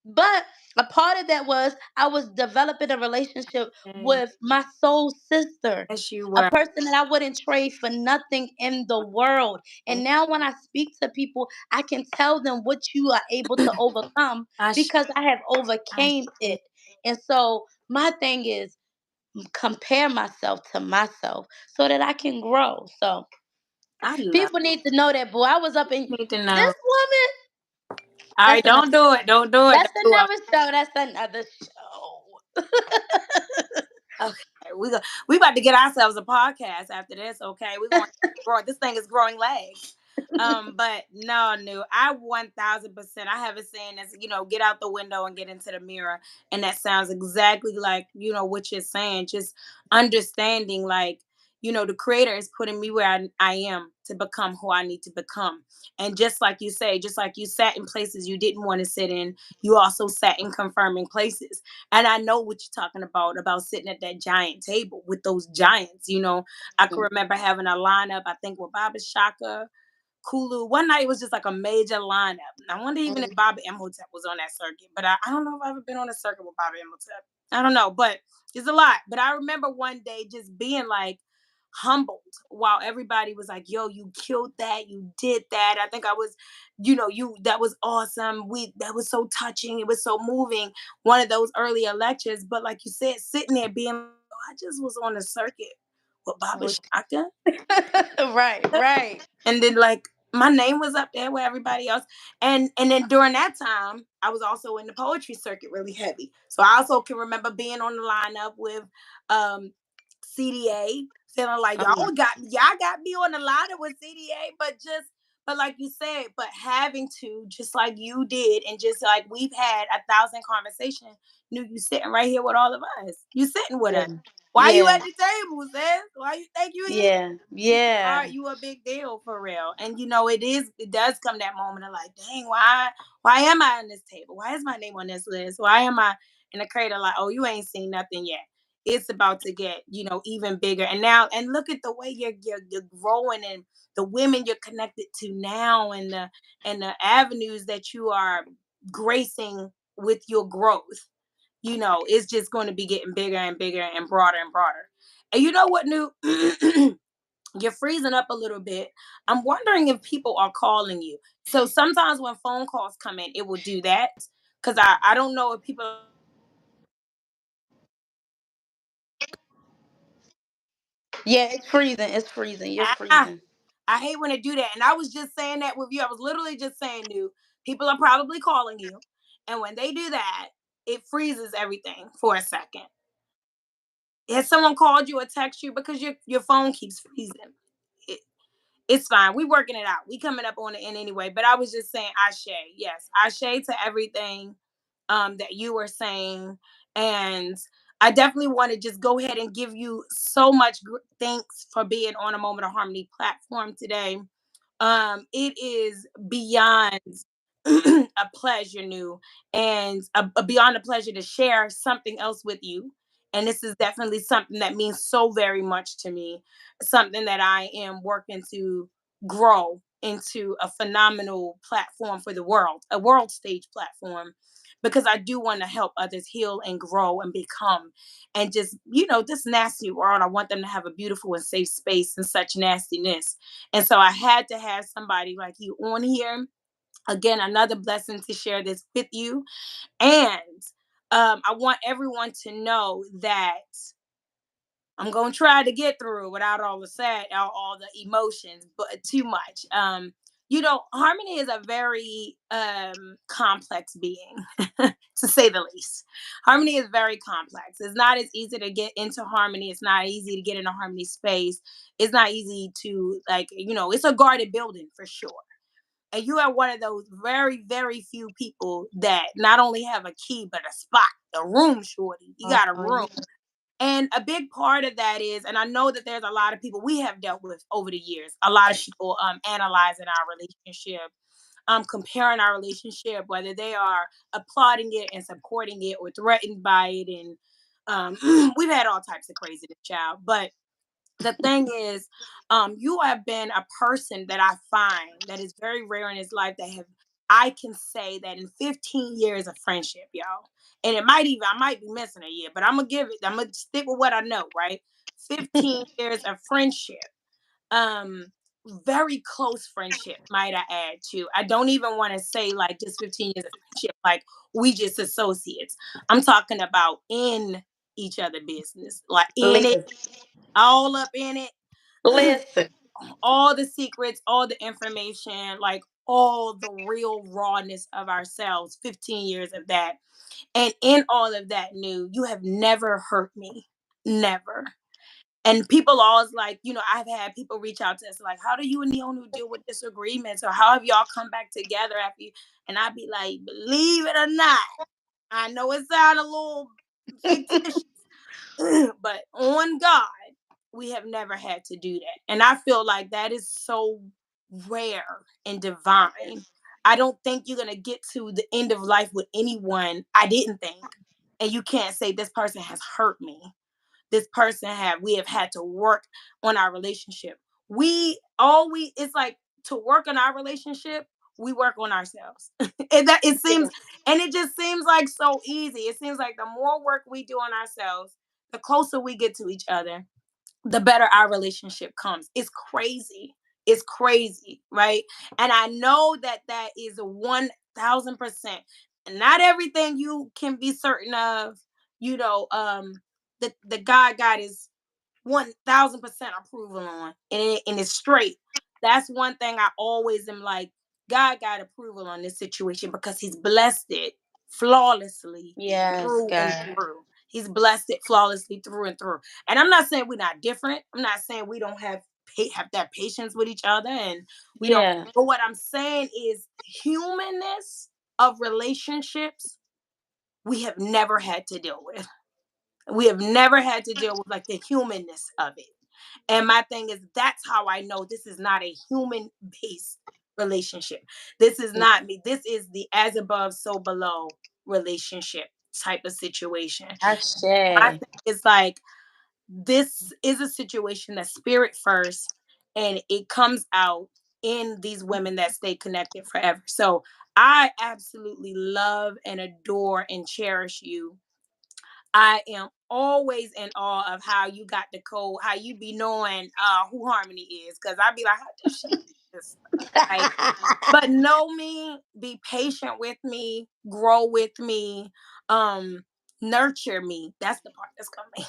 But a part of that was I was developing a relationship with my soul sister, yes, you a were. person that I wouldn't trade for nothing in the world. And now when I speak to people, I can tell them what you are able to overcome I, because I have I, overcame it. And so my thing is compare myself to myself so that I can grow. So I love. people need to know that, boy. I was up in Need to this know. woman. All right, That's another. don't do it. Don't do it. That's Don't do it. another show. That's another show. Okay, we about to get ourselves a podcast after this. Okay, we're going to grow. This thing is growing legs. But no, new. I 1000%. I have a saying that's get out the window and get into the mirror, and that sounds exactly like what you're saying. Just understanding, like the Creator is putting me where I am to become who I need to become, and just like you say, just like you sat in places you didn't want to sit in, you also sat in confirming places. And I know what you're talking about sitting at that giant table with those giants. I can remember having a lineup, I think with Baba Shaka, Kulu. One night it was just like a major lineup. I wonder even if Mhm. Baba Imhotep was on that circuit, but I don't know if I've ever been on a circuit with Baba Imhotep. I don't know, but it's a lot. But I remember one day just being like humbled while everybody was like, yo, you killed that, you did that. I think I was, you that was awesome. That was so touching, it was so moving. One of those earlier lectures, but like you said, sitting there being like, oh, I just was on a circuit with Baba With- Shaka, right, right. and then like my name was up there with everybody else. And then during that time I was also in the poetry circuit really heavy, so I also can remember being on the lineup with um CDA, feeling like y'all got me on the lineup with CDA, but like you said, but having to, just like you did, and just like we've had 1,000 conversations, knew you sitting right here with all of us, you sitting with Yeah, us. Why you yeah, at the table, sis? Why you think you here? yeah, You yeah. are, you a big deal for real. And it does come that moment of like, dang, why am I on this table? Why is my name on this list? Why am I in a crater? Like, oh, you ain't seen nothing yet. It's about to get, even bigger. And now, and look at the way you're growing, and the women you're connected to now, and the avenues that you are gracing with your growth. It's just going to be getting bigger and bigger and broader and broader. And you know what, new you're freezing up a little bit. I'm wondering if people are calling you. So sometimes when phone calls come in, it will do that. Because I don't know if people. Yeah, it's freezing. It's freezing. You're Ah, freezing. I hate when they do that. And I was just saying that with you. I was literally just saying, new people are probably calling you. And when they do that, it freezes everything for a second. Has someone called you or text you? Because your phone keeps freezing. It, it's fine. We working it out. We coming up on the end anyway. But I was just saying, Ashe. Yes, Ashe to everything that you were saying. And I definitely want to just go ahead and give you so much thanks for being on a Moment of Harmony platform today. It is beyond a pleasure, new, and beyond a pleasure to share something else with you. And this is definitely something that means so very much to me, something that I am working to grow into a phenomenal platform for the world, a world stage platform, because I do want to help others heal and grow and become. And just, this nasty world, I want them to have a beautiful and safe space in such nastiness. And so I had to have somebody like you on here. Again, another blessing to share this with you. And I want everyone to know that I'm gonna try to get through without all the sad, all the emotions, but too much. Harmony is a very complex being, to say the least. Harmony is very complex. It's not as easy to get into harmony. It's not easy to get in a harmony space. It's not easy to, like, it's a guarded building for sure. And you are one of those very, very few people that not only have a key, but a spot, a room, shorty. You got a Oh, room. yeah. And a big part of that is, and I know that there's a lot of people we have dealt with over the years, a lot of people analyzing our relationship, comparing our relationship, whether they are applauding it and supporting it or threatened by it. And we've had all types of craziness, child. But the thing is, you have been a person that I find that is very rare in his life that have I can say that in 15 years of friendship, y'all. And I might be missing a year, but I'm gonna stick with what I know, right? 15 years of friendship. Um, very close friendship, might I add too. I don't even want to say like just 15 years of friendship, like we just associates. I'm talking about in each other business, like in it, Listen, all up in it, listen. all the secrets, all the information, like all the real rawness of ourselves, 15 years of that. And in all of that, new, you have never hurt me. Never. And people always like, I've had people reach out to us like, how do you and Niyonu deal with disagreements? Or how have y'all come back together after you? And I'd be like, believe it or not, I know it sounds a little fictitious, but on God, we have never had to do that. And I feel like that is so rare and divine. I don't think you're going to get to the end of life with anyone I didn't think. And you can't say this person has hurt me. We have had to work on our relationship. It's like to work on our relationship, we work on ourselves. It seems, and it just seems like so easy. It seems like the more work we do on ourselves, the closer we get to each other, the better our relationship comes. It's crazy. It's crazy, right? And I know that that is 1,000%. Not everything you can be certain of, you know, the God got is 1,000% approval on, and it's straight. That's one thing I always am like, God got approval on this situation because He's blessed it flawlessly Yes, through and God. through. He's blessed it flawlessly through and through. And I'm not saying we're not different. I'm not saying we don't have that patience with each other, and we don't. Yeah. But what I'm saying is humanness of relationships we have never had to deal with. We have never had to deal with like the humanness of it. And my thing is, that's how I know this is not a human based relationship. This is not me. This is the as above, so below relationship type of situation. My Ashe. thing is like, this is a situation that's spirit first, and it comes out in these women that stay connected forever. So I absolutely love and adore and cherish you. I am always in awe of how you got the code, how you be knowing who Harmony is. Cause I'd be like, how does she do this stuff? Right. But know me, be patient with me, grow with me, um, nurture me. That's the part that's coming.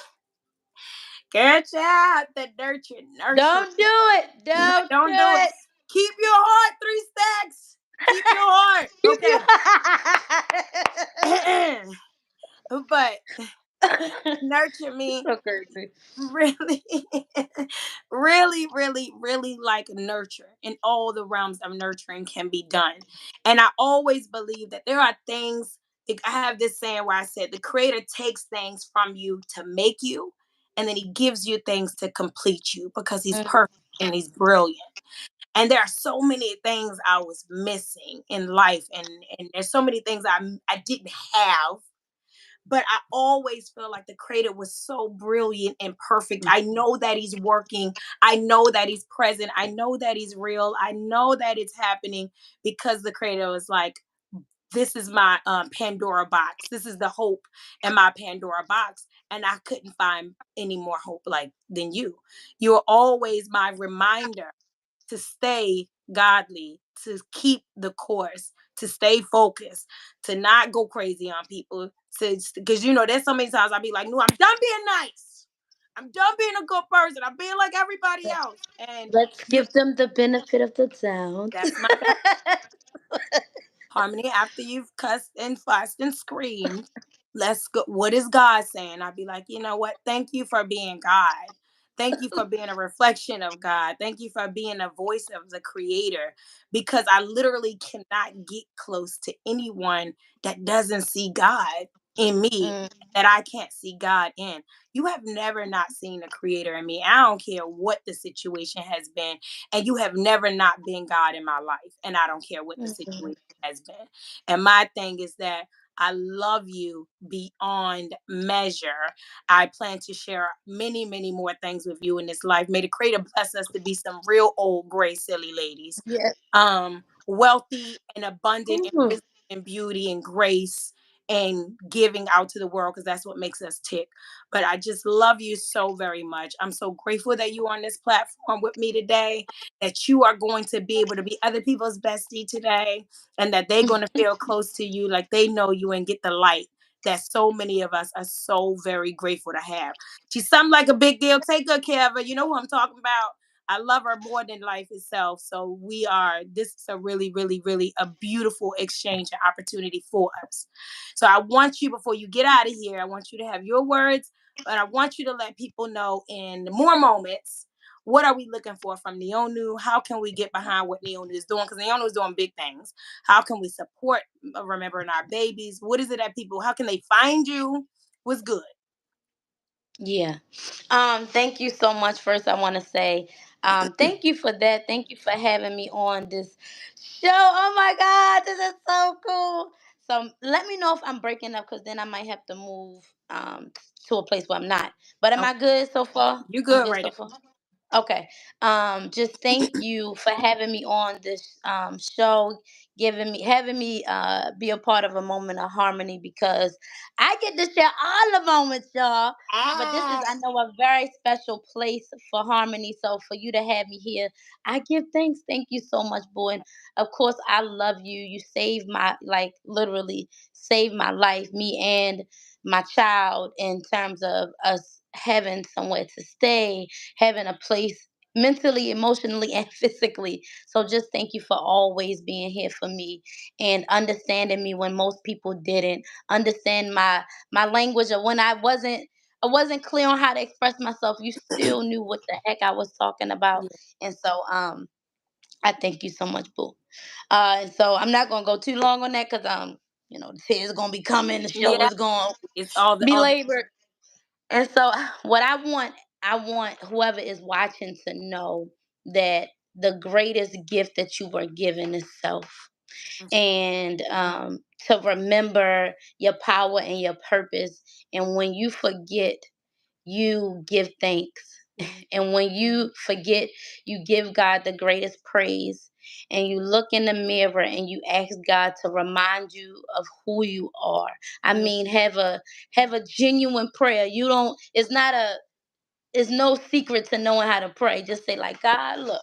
Get out the nurture. Don't do it. Don't do Don't do it. it. Keep your heart, three stacks. Keep your heart. Keep Okay. your- But nurture me so crazy. really, really, really, really like nurture, and all the realms of nurturing can be done. And I always believe that there are things, like I have this saying where I said the creator takes things from you to make you, and then he gives you things to complete you because he's Mm, perfect and he's brilliant. And there are so many things I was missing in life, and there's so many things I didn't have, but I always feel like the creator was so brilliant and perfect. I know that he's working. I know that he's present. I know that he's real. I know that it's happening because the creator was like, this is my Pandora box. This is the hope in my Pandora box. And I couldn't find any more hope like than you. You're always my reminder to stay godly, to keep the course, to stay focused, to not go crazy on people. Because there's so many times I'll be like, no, I'm done being nice. I'm done being a good person. I'm being like everybody else. And Let's you give them the benefit of the doubt. that's my Harmony, after you've cussed and fussed and screamed, let's go. What is God saying? I'd be like, you know what? Thank you for being God. Thank you for being a reflection of God. Thank you for being a voice of the creator. Because I literally cannot get close to anyone that doesn't see God in me, Mm, that I can't see God in. You have never not seen the creator in me. I don't care what the situation has been. And you have never not been God in my life. And I don't care what the mm, situation has been. And my thing is that I love you beyond measure. I plan to share many, many more things with you in this life. May the Creator bless us to be some real old gray silly ladies, yes. wealthy and abundant in Ooh, wisdom and beauty and grace and giving out to the world because that's what makes us tick. But I just love you so very much. I'm so grateful that you're on this platform with me today, that you are going to be able to be other people's bestie today, and that they're going to feel close to you like they know you and get the light that so many of us are so very grateful to have. She's something like a big deal. Take good care of her. You know who I'm talking about. I love her more than life itself. So this is a really, really, really a beautiful exchange and opportunity for us. So I want you, before you get out of here, I want you to have your words, but I want you to let people know in more moments, what are we looking for from Niyonu? How can we get behind what Niyonu is doing? Because Niyonu is doing big things. How can we support remembering our babies? What is it that people, how can they find you? What's good? yeah. Thank you so much. First, I want to say, thank you for that. Thank you for having me on this show. Oh my God, this is so cool. So let me know if I'm breaking up, because then I might have to move to a place where I'm not. But am Okay, I good so far? you I'm good good right so now. far. Okay. Just thank you for having me on this show, giving me having me be a part of a moment of harmony, because I get to share all the moments, y'all. But this is, Ah, I know, a very special place for harmony. So for you to have me here, I give thanks. Thank you so much, boy. And of course, I love you. You saved my, like, literally saved my life, me and my child, in terms of us having somewhere to stay, having a place mentally, emotionally, and physically. So just thank you for always being here for me and understanding me when most people didn't understand my language, or when I wasn't clear on how to express myself. You still knew what the heck I was talking about. yeah, And so I thank you so much, boo. And so I'm not gonna go too long on that, because the tears gonna be coming, the show yeah. is gonna It's be all the labored. And so what I want whoever is watching to know that the greatest gift that you were given is self. And to remember your power and your purpose. And when you forget, you give thanks. And when you forget, you give God the greatest praise. And you look in the mirror and you ask God to remind you of who you are. I yeah, mean, have a genuine prayer. You don't, it's no secret to knowing how to pray. Just say, like, God, look,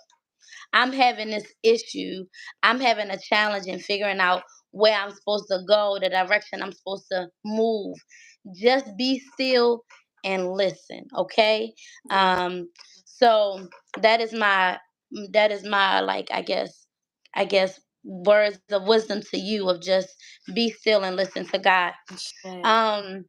I'm having this issue. I'm having a challenge in figuring out where I'm supposed to go, the direction I'm supposed to move. Just be still and listen, okay? yeah. Um, so that is my, like, I guess words of wisdom to you, of just be still and listen to God. Ashay. Um,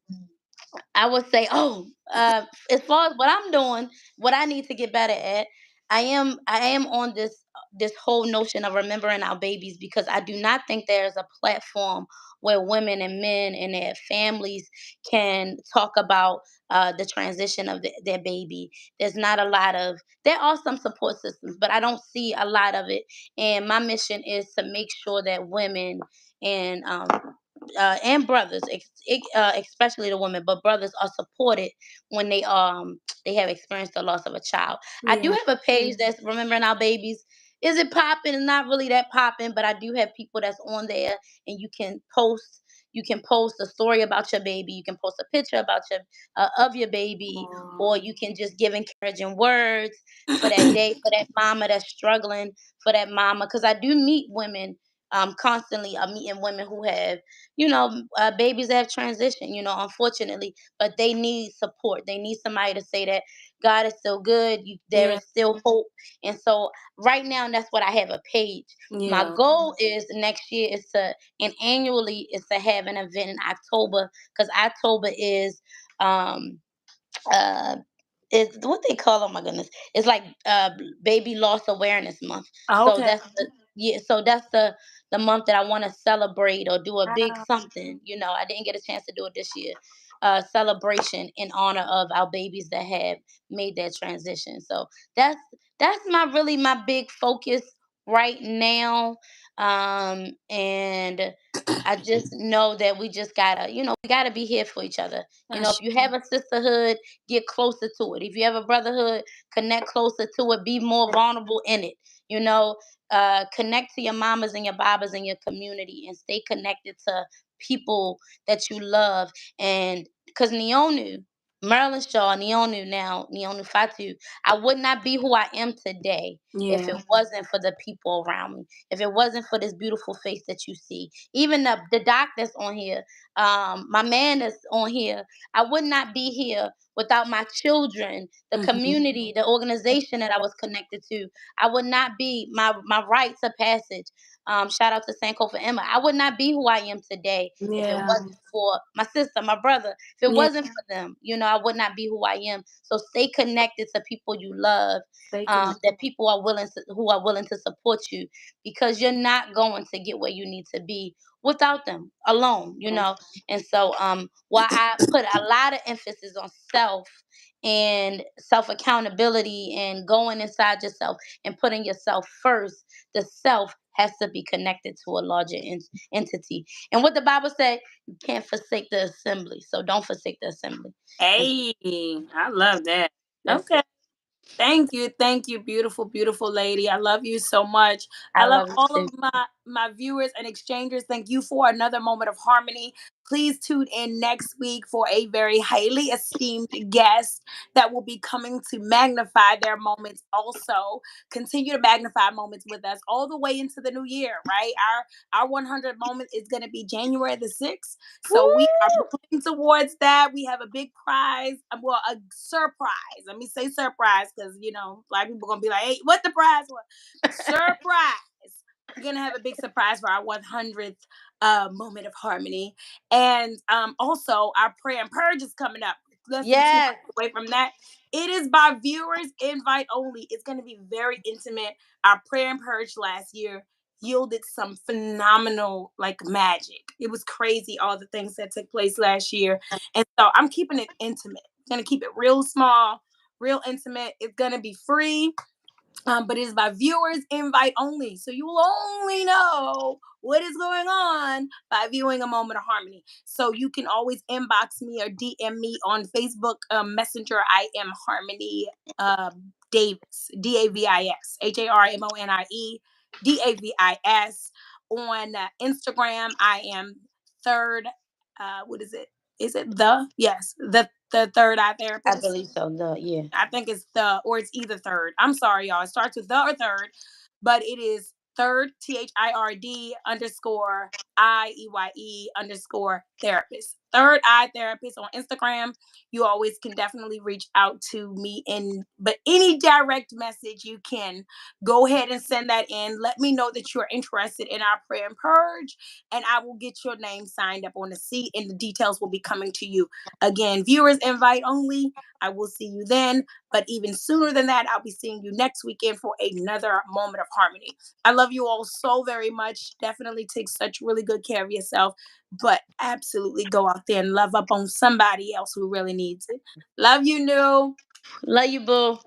I would say, as far as what I'm doing, what I need to get better at, I am on this whole notion of remembering our babies, because I do not think there's a platform where women and men and their families can talk about the transition of their baby. There's not a lot of, there are some support systems, but I don't see a lot of it. And my mission is to make sure that women and brothers, especially the women, but brothers are supported when they have experienced the loss of a child. I do Yeah. have a page that's remembering our babies. Is it popping? It's not really that popping, but I do have people that's on there, and you can post. You can post a story about your baby. You can post a picture about your of your baby, Aw. or you can just give encouraging words for that day, for that mama that's struggling, for that mama. Because I do meet women constantly meeting women who have, babies that have transitioned, unfortunately, but they need support. They need somebody to say that God is still good. There Yeah. is still hope. And so right now, that's what I have a page. My Yeah. goal is next year is to, and annually is to have an event in October, because October uh is what they call, oh my goodness, it's like baby loss awareness month. So Okay. that's the, yeah, so that's the month that I want to celebrate or do a big Wow. something. I didn't get a chance to do it this year. Celebration in honor of our babies that have made that transition. So that's that's my big focus right now. And I just know that we just gotta, we gotta be here for each other. If That's you have a sisterhood, get closer to it. If you have a brotherhood, connect closer to it. Be more vulnerable in it. You know, connect to your mamas and your babas in your community, and stay connected to people that you love. And because Niyonu, Marilyn Shaw, Niyonu now, Niyonu Fatiu, I would not be who I am today if yeah. it wasn't for the people around me. If it wasn't for this beautiful face that you see, even the doc that's on here, my man that's on here, I would not be here without my children, the Hmm. community, the organization that I was connected to. I would not be my rites of passage. Shout out to Sankofa Emma. I would not be who I am today if it Yeah. wasn't for my sister, my brother. If it Yeah. wasn't for them, I would not be who I am. So stay connected to people you love. Stay connected. That people who are willing to support you, because you're not going to get where you need to be without them alone. And so, while I put a lot of emphasis on self and self accountability and going inside yourself and putting yourself first, the self has to be connected to a larger entity. And what the Bible said, you can't forsake the assembly. So don't forsake the assembly. And Hey, I love that. that's Okay. it. Thank you, beautiful, beautiful lady. I love you so much. I I love love you all too. of my viewers and exchangers. Thank you for another moment of harmony. Please tune in next week for a very highly esteemed guest that will be coming to magnify their moments. Also, continue to magnify moments with us all the way into the new year. Right, our 100 moment is going to be January the 6th. So we are Woo! moving towards that. We have a big prize, well, a surprise. Let me say surprise because a lot of people are gonna be like, "Hey, what the prize was?" Surprise! We're gonna have a big surprise for our 100th moment of harmony, and also our prayer and purge is coming up. Less than 2 months Yes. away from that. It is by viewers invite only. It's going to be very intimate. Our prayer and purge last year yielded some phenomenal like magic. It was crazy all the things that took place last year. And so I'm keeping it intimate. I'm gonna keep it real small, real intimate. It's gonna be free. But it is by viewers invite only. So you will only know what is going on by viewing a moment of harmony. So you can always inbox me or DM me on Facebook Messenger. I am Harmony Davis, Davis, Harmonie, On Instagram, I am third. What is it? Is it the? Yes, the third eye I therapist. believe so. Yeah. I think it's the, or it's either third. I'm sorry, y'all. It starts with the or third, but it is third, THIRD underscore IEYE underscore therapist. Third Eye Therapist on Instagram. You always can definitely reach out to me but any direct message you can go ahead and send that in. Let me know that you're interested in our prayer and purge, and I will get your name signed up on the seat, and the details will be coming to you. Again, viewers invite only. I will see you then. But even sooner than that, I'll be seeing you next weekend for another moment of harmony. I love you all so very much. Definitely take such really good care of yourself, but absolutely go out there and love up on somebody else who really needs it. Love you, New. Love you, boo.